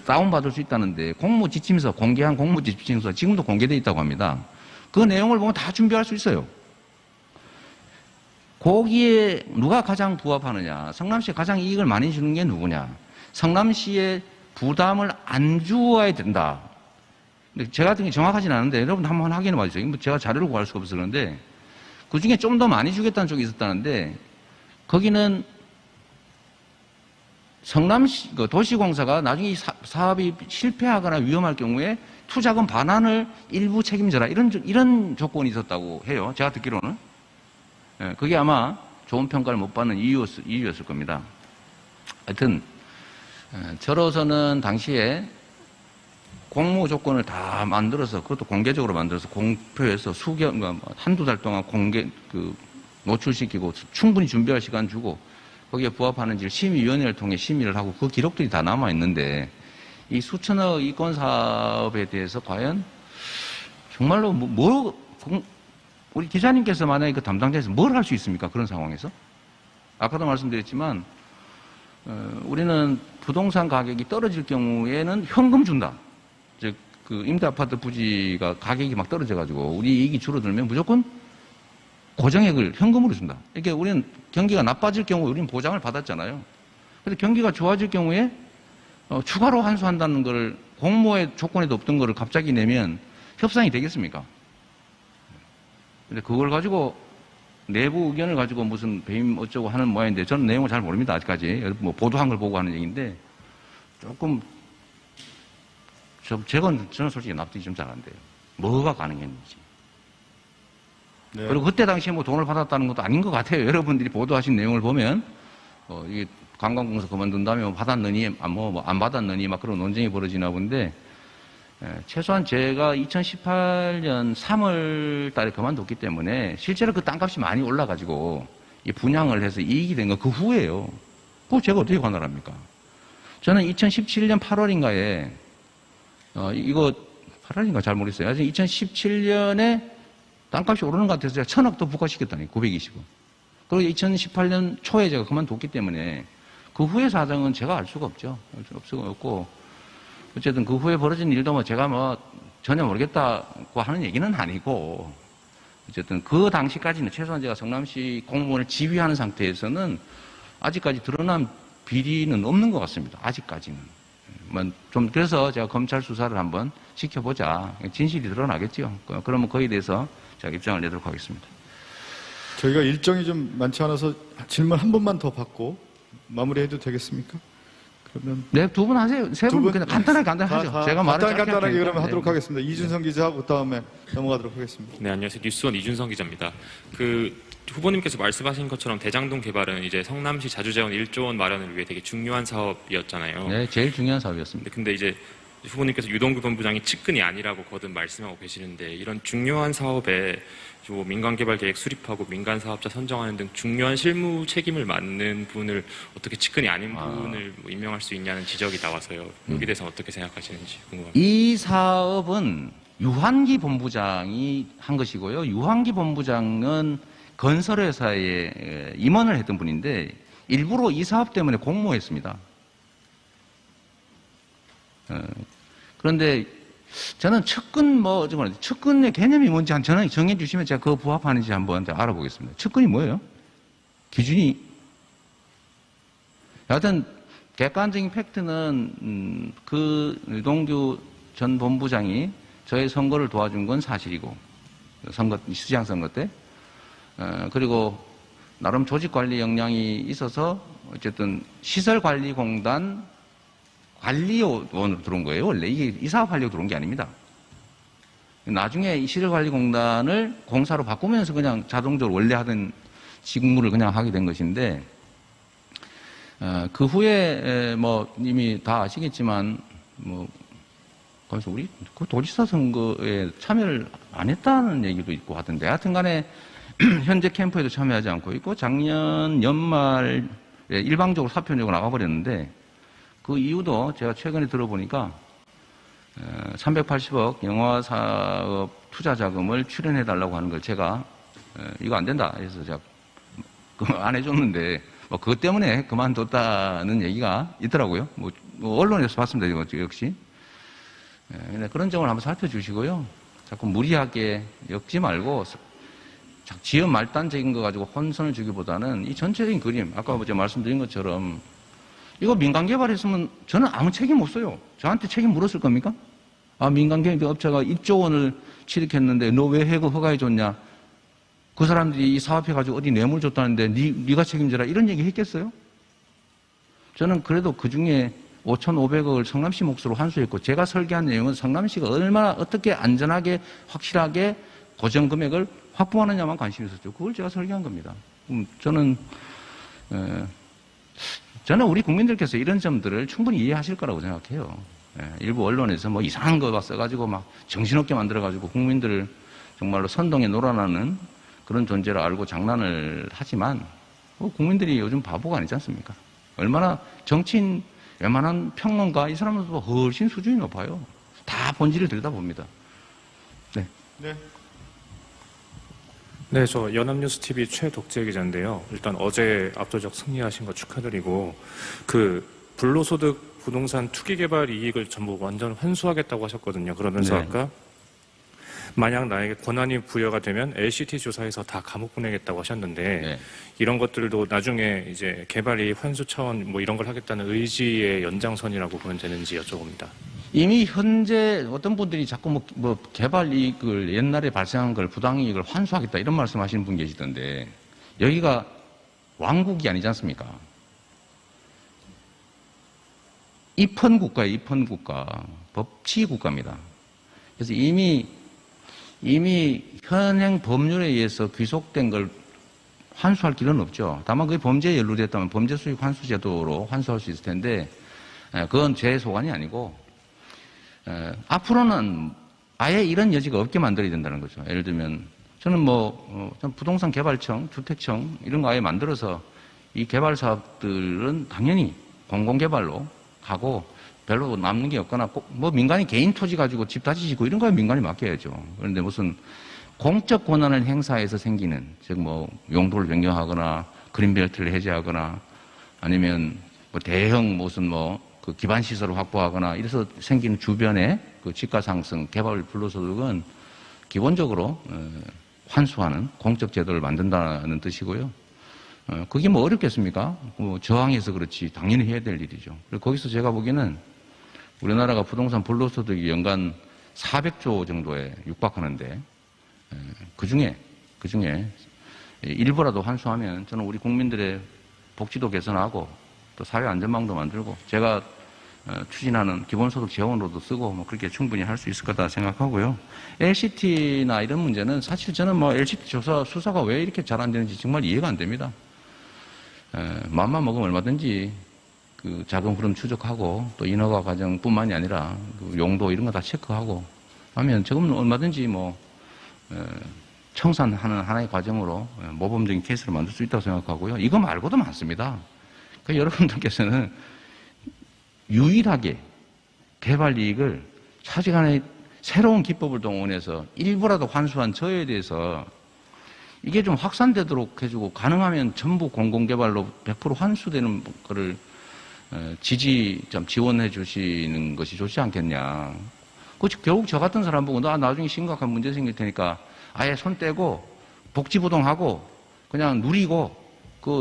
다운받을 수 있다는데 공무 지침서, 공개한 공무 지침서 지금도 공개되어 있다고 합니다. 그 내용을 보면 다 준비할 수 있어요. 거기에 누가 가장 부합하느냐. 성남시에 가장 이익을 많이 주는 게 누구냐. 성남시에 부담을 안 주어야 된다. 근데 제가 같은 게 정확하진 않은데 여러분 한번 확인해 봐주세요. 제가 자료를 구할 수가 없어서 그런데 그 중에 좀 더 많이 주겠다는 쪽이 있었다는데 거기는 성남시 도시공사가 나중에 사업이 실패하거나 위험할 경우에 투자금 반환을 일부 책임져라 이런 조건이 있었다고 해요. 제가 듣기로는. 예, 그게 아마 좋은 평가를 못 받는 이유였을 겁니다. 하여튼 저로서는 당시에 공모 조건을 다 만들어서 그것도 공개적으로 만들어서 공표해서 한두 달 동안 노출시키고 충분히 준비할 시간 주고 거기에 부합하는지를 심의위원회를 통해 심의를 하고 그 기록들이 다 남아 있는데 이 수천억 이권 사업에 대해서 과연 정말로 우리 기자님께서 만약에 그 담당자에서 뭘 할 수 있습니까? 그런 상황에서? 아까도 말씀드렸지만 우리는 부동산 가격이 떨어질 경우에는 현금 준다. 즉 그 임대아파트 부지가 가격이 막 떨어져가지고 우리 이익이 줄어들면 무조건 고정액을 현금으로 준다. 이렇게 우리는 경기가 나빠질 경우 우리는 보장을 받았잖아요. 그런데 경기가 좋아질 경우에 추가로 환수한다는 걸 공모의 조건에도 없던 거를 갑자기 내면 협상이 되겠습니까? 근데 그걸 가지고 내부 의견을 가지고 무슨 배임 어쩌고 하는 모양인데 저는 내용을 잘 모릅니다. 아직까지. 뭐 보도한 걸 보고 하는 얘기인데 조금 저는 솔직히 납득이 좀 잘 안 돼요. 뭐가 가능했는지. 네. 그리고 그때 당시에 뭐 돈을 받았다는 것도 아닌 것 같아요. 여러분들이 보도하신 내용을 보면 이게 관광공사 그만둔다면 받았느니 안 받았느니 막 그런 논쟁이 벌어지나 본데 최소한 제가 2018년 3월 달에 그만뒀기 때문에 실제로 그 땅값이 많이 올라가지고 이 분양을 해서 이익이 된 건 그 후예요. 그거 제가 어떻게 관할합니까? 저는 2017년 8월인가에 이거 8월인가 잘 모르겠어요. 2017년에 땅값이 오르는 것 같아서 제가 1,000억 더 부과시켰다니 920억. 그리고 2018년 초에 제가 그만뒀기 때문에 그 후의 사정은 제가 알 수가 없죠. 알 수가 없고 어쨌든 그 후에 벌어진 일도 뭐 제가 뭐 전혀 모르겠다고 하는 얘기는 아니고 어쨌든 그 당시까지는 최소한 제가 성남시 공무원을 지휘하는 상태에서는 아직까지 드러난 비리는 없는 것 같습니다. 아직까지는. 좀 그래서 제가 검찰 수사를 한번 지켜보자. 진실이 드러나겠죠. 그러면 거기에 대해서 제가 입장을 내도록 하겠습니다. 저희가 일정이 좀 많지 않아서 질문 한 번만 더 받고 마무리해도 되겠습니까? 그러면 네, 두 분 하세요. 세 분 그냥 간단하게 하죠. 제가 말을 간단하게 짧게 그러면 할게요. 하도록 하겠습니다. 이준성 기자하고 그다음에 넘어가도록 하겠습니다. 네, 안녕하세요. 뉴스원 이준성 기자입니다. 후보님께서 말씀하신 것처럼 대장동 개발은 이제 성남시 자주재원 1조 원 마련을 위해 되게 중요한 사업이었잖아요. 네, 제일 중요한 사업이었습니다. 근데 이제 후보님께서 유동규 본부장이 측근이 아니라고 거듭 말씀하고 계시는데 이런 중요한 사업에 민간개발 계획 수립하고 민간 사업자 선정하는 등 중요한 실무 책임을 맡는 분을 어떻게 측근이 아닌 분을 임명할 수 있냐는 지적이 나와서요. 여기에 대해서는 어떻게 생각하시는지 궁금합니다. 이 사업은 유한기 본부장이 한 것이고요. 유한기 본부장은 건설회사에 임원을 했던 분인데 일부러 이 사업 때문에 공모했습니다. 그런데 저는 측근의 개념이 뭔지 저는 정해 주시면 제가 그거 부합하는지 한번 알아보겠습니다. 측근이 뭐예요? 기준이. 여하튼 객관적인 팩트는 그 유동규 전 본부장이 저의 선거를 도와준 건 사실이고 시장 선거 때 그리고 나름 조직관리 역량이 있어서 어쨌든 시설관리공단 관리원으로 들어온 거예요. 원래 이 사업하려고 들어온 게 아닙니다. 나중에 이 시설관리공단을 공사로 바꾸면서 그냥 자동적으로 원래 하던 직무를 그냥 하게 된 것인데 그 후에 이미 다 아시겠지만 그래서 우리 그 도지사 선거에 참여를 안 했다는 얘기도 있고 하던데 하여튼간에 현재 캠프에도 참여하지 않고 있고 작년 연말에 일방적으로 사표적으로 나가버렸는데 그 이유도 제가 최근에 들어보니까 380억 영화 사업 투자 자금을 출연해달라고 하는 걸 제가 이거 안 된다 해서 제가 안 해줬는데 뭐 그것 때문에 그만뒀다는 얘기가 있더라고요. 뭐 언론에서 봤습니다. 이거 역시. 예, 그런 점을 한번 살펴주시고요. 자꾸 무리하게 엮지 말고 지연 말단적인 거 가지고 혼선을 주기보다는 이 전체적인 그림, 아까 제가 말씀드린 것처럼 이거 민간 개발했으면 저는 아무 책임 없어요. 저한테 책임 물었을 겁니까? 아, 민간 개발 업체가 1조 원을 취득했는데 너 왜 허가해 줬냐? 그 사람들이 이 사업해가지고 어디 뇌물 줬다는데 네가 책임져라 이런 얘기 했겠어요? 저는 그래도 그 중에 5,500억을 성남시 몫으로 환수했고 제가 설계한 내용은 성남시가 얼마나 어떻게 안전하게 확실하게 고정 금액을 확보하느냐만 관심이 있었죠. 그걸 제가 설계한 겁니다. 저는 우리 국민들께서 이런 점들을 충분히 이해하실 거라고 생각해요. 일부 언론에서 뭐 이상한 거 써가지고 막 정신없게 만들어가지고 국민들을 정말로 선동에 놀아나는 그런 존재를 알고 장난을 하지만 국민들이 요즘 바보가 아니지 않습니까? 얼마나 정치인 웬만한 평론가 이 사람들보다 훨씬 수준이 높아요. 다 본질을 들여다봅니다. 네. 네. 네, 저 연합뉴스TV 최독재 기자인데요. 일단 어제 압도적 승리하신 거 축하드리고 그 불로소득 부동산 투기 개발 이익을 전부 완전 환수하겠다고 하셨거든요. 그러면서 네. 아까 만약 나에게 권한이 부여가 되면 LCT 조사에서 다 감옥 보내겠다고 하셨는데 네. 이런 것들도 나중에 이제 개발이 환수 차원 뭐 이런 걸 하겠다는 의지의 연장선이라고 보면 되는지 여쭤봅니다. 이미 현재 어떤 분들이 자꾸 뭐 개발 이익을 옛날에 발생한 걸 부당이익을 환수하겠다 이런 말씀하시는 분 계시던데 여기가 왕국이 아니지 않습니까? 입헌국가예요. 입헌국가. 법치국가입니다. 그래서 이미 현행 법률에 의해서 귀속된 걸 환수할 길은 없죠. 다만 그게 범죄에 연루됐다면 범죄 수익 환수 제도로 환수할 수 있을 텐데 그건 제 소관이 아니고 앞으로는 아예 이런 여지가 없게 만들어야 된다는 거죠. 예를 들면 저는 부동산 개발청, 주택청 이런 거 아예 만들어서 이 개발 사업들은 당연히 공공개발로 가고 별로 남는 게 없거나 민간이 개인 토지 가지고 집 다지시고 이런 거에 민간이 맡겨야죠. 그런데 무슨 공적 권한을 행사해서 생기는 즉 용도를 변경하거나 그린벨트를 해제하거나 아니면 대형 그 기반 시설을 확보하거나 이래서 생기는 주변의 그 집가 상승, 개발 불로소득은 기본적으로 환수하는 공적 제도를 만든다는 뜻이고요. 그게 어렵겠습니까? 저항해서 그렇지 당연히 해야 될 일이죠. 그리고 거기서 제가 보기에는 우리나라가 부동산 불로소득이 연간 400조 정도에 육박하는데 그 중에 일부라도 환수하면 저는 우리 국민들의 복지도 개선하고 또 사회 안전망도 만들고 제가 추진하는 기본소득 재원으로도 쓰고 그렇게 충분히 할 수 있을 거다 생각하고요. LCT나 이런 문제는 사실 저는 LCT 조사 수사가 왜 이렇게 잘 안 되는지 정말 이해가 안 됩니다. 마음만 먹으면 얼마든지 그 자금 흐름 추적하고 또 인허가 과정뿐만이 아니라 그 용도 이런 거 다 체크하고 하면 지금은 얼마든지 청산하는 하나의 과정으로 모범적인 케이스를 만들 수 있다고 생각하고요. 이거 말고도 많습니다. 그러니까 여러분들께서는 유일하게 개발 이익을 차지간에 새로운 기법을 동원해서 일부라도 환수한 저에 대해서 이게 좀 확산되도록 해주고 가능하면 전부 공공개발로 100% 환수되는 거를 지원해 주시는 것이 좋지 않겠냐. 결국 저 같은 사람 보고 나중에 심각한 문제 생길 테니까 아예 손 떼고 복지부동하고 그냥 누리고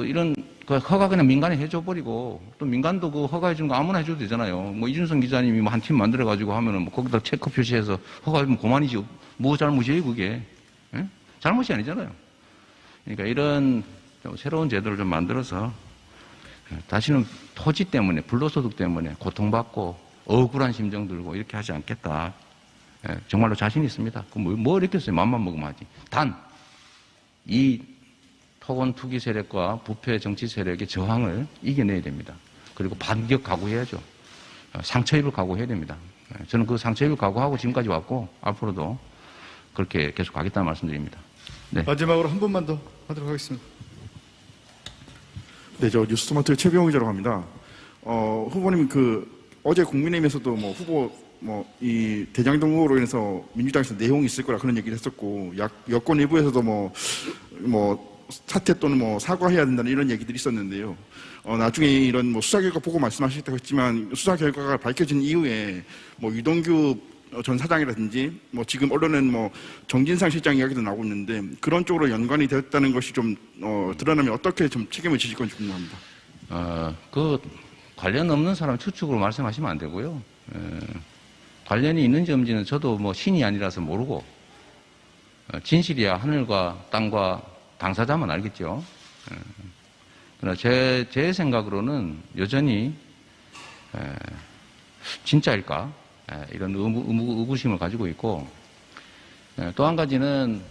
이런 허가 그냥 민간에 해줘 버리고 또 민간도 그 허가해 주는 거 아무나 해줘도 되잖아요. 이준성 기자님이 한 팀 만들어 가지고 하면은 거기다 체크 표시해서 허가하면 그만이지. 뭐 잘못이에요 그게? 예? 잘못이 아니잖아요. 그러니까 이런 새로운 제도를 좀 만들어서 다시는 토지 때문에 불로소득 때문에 고통받고 억울한 심정 들고 이렇게 하지 않겠다. 정말로 자신 있습니다. 뭐 이렇겠어요. 맘만 먹으면 하지. 단 이 토건 투기 세력과 부패 정치 세력의 저항을 이겨내야 됩니다. 그리고 반격 각오해야죠. 상처 입을 각오해야 됩니다. 저는 그 상처 입을 각오하고 지금까지 왔고 앞으로도 그렇게 계속 가겠다는 말씀드립니다. 네. 마지막으로 한 분만 더 하도록 하겠습니다. 네, 저 뉴스토마토의 최병호 기자라고 합니다. 후보님 어제 국민의힘에서도 후보 이 대장동 의혹으로 인해서 민주당에서 내용이 있을 거라 그런 얘기를 했었고 여권 일부에서도 사퇴 또는 뭐 사과해야 된다는 이런 얘기들이 있었는데요. 나중에 이런 뭐 수사 결과 보고 말씀하셨다고 했지만 수사 결과가 밝혀진 이후에 뭐 유동규 전 사장이라든지 뭐 지금 언론은 뭐 정진상 실장 이야기도 나오고 있는데 그런 쪽으로 연관이 되었다는 것이 좀 드러나면 어떻게 좀 책임을 지실 건지 궁금합니다. 그 관련 없는 사람 추측으로 말씀하시면 안 되고요. 관련이 있는지 없는지는 저도 뭐 신이 아니라서 모르고 진실이야 하늘과 땅과 당사자만 알겠죠. 그러나 제 생각으로는 여전히 진짜일까 이런 의구심을 가지고 있고 또 한 가지는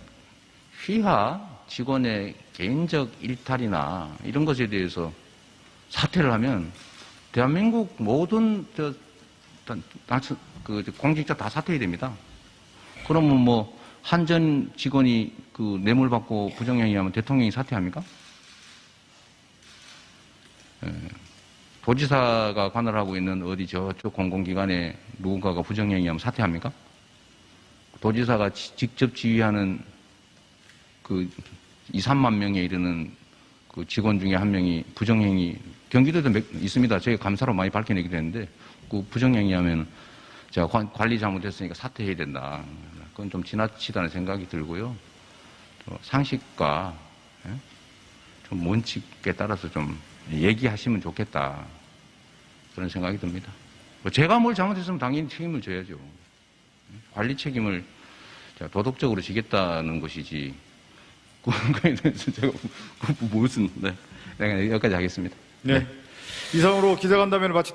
휘하 직원의 개인적 일탈이나 이런 것에 대해서 사퇴를 하면 대한민국 모든 공직자 다 사퇴해야 됩니다. 그러면 뭐 한 전 직원이 그 뇌물 받고 부정행위하면 대통령이 사퇴합니까? 도지사가 관할하고 있는 어디 저쪽 공공기관에 누군가가 부정행위하면 사퇴합니까? 도지사가 직접 지휘하는 그 2, 3만 명에 이르는 그 직원 중에 한 명이 부정행위, 경기도에도 있습니다. 저희가 감사로 많이 밝혀내기도 했는데 그 부정행위하면 제가 관리 잘못했으니까 사퇴해야 된다. 그건 좀 지나치다는 생각이 들고요. 상식과 좀 원칙에 따라서 좀 얘기하시면 좋겠다. 그런 생각이 듭니다. 제가 뭘 잘못했으면 당연히 책임을 져야죠. 관리 책임을 도덕적으로 지겠다는 것이지. 그거에 대해서 제가 무슨, 내가 여기까지 하겠습니다. 네. 이상으로 기자간담회를 마치도록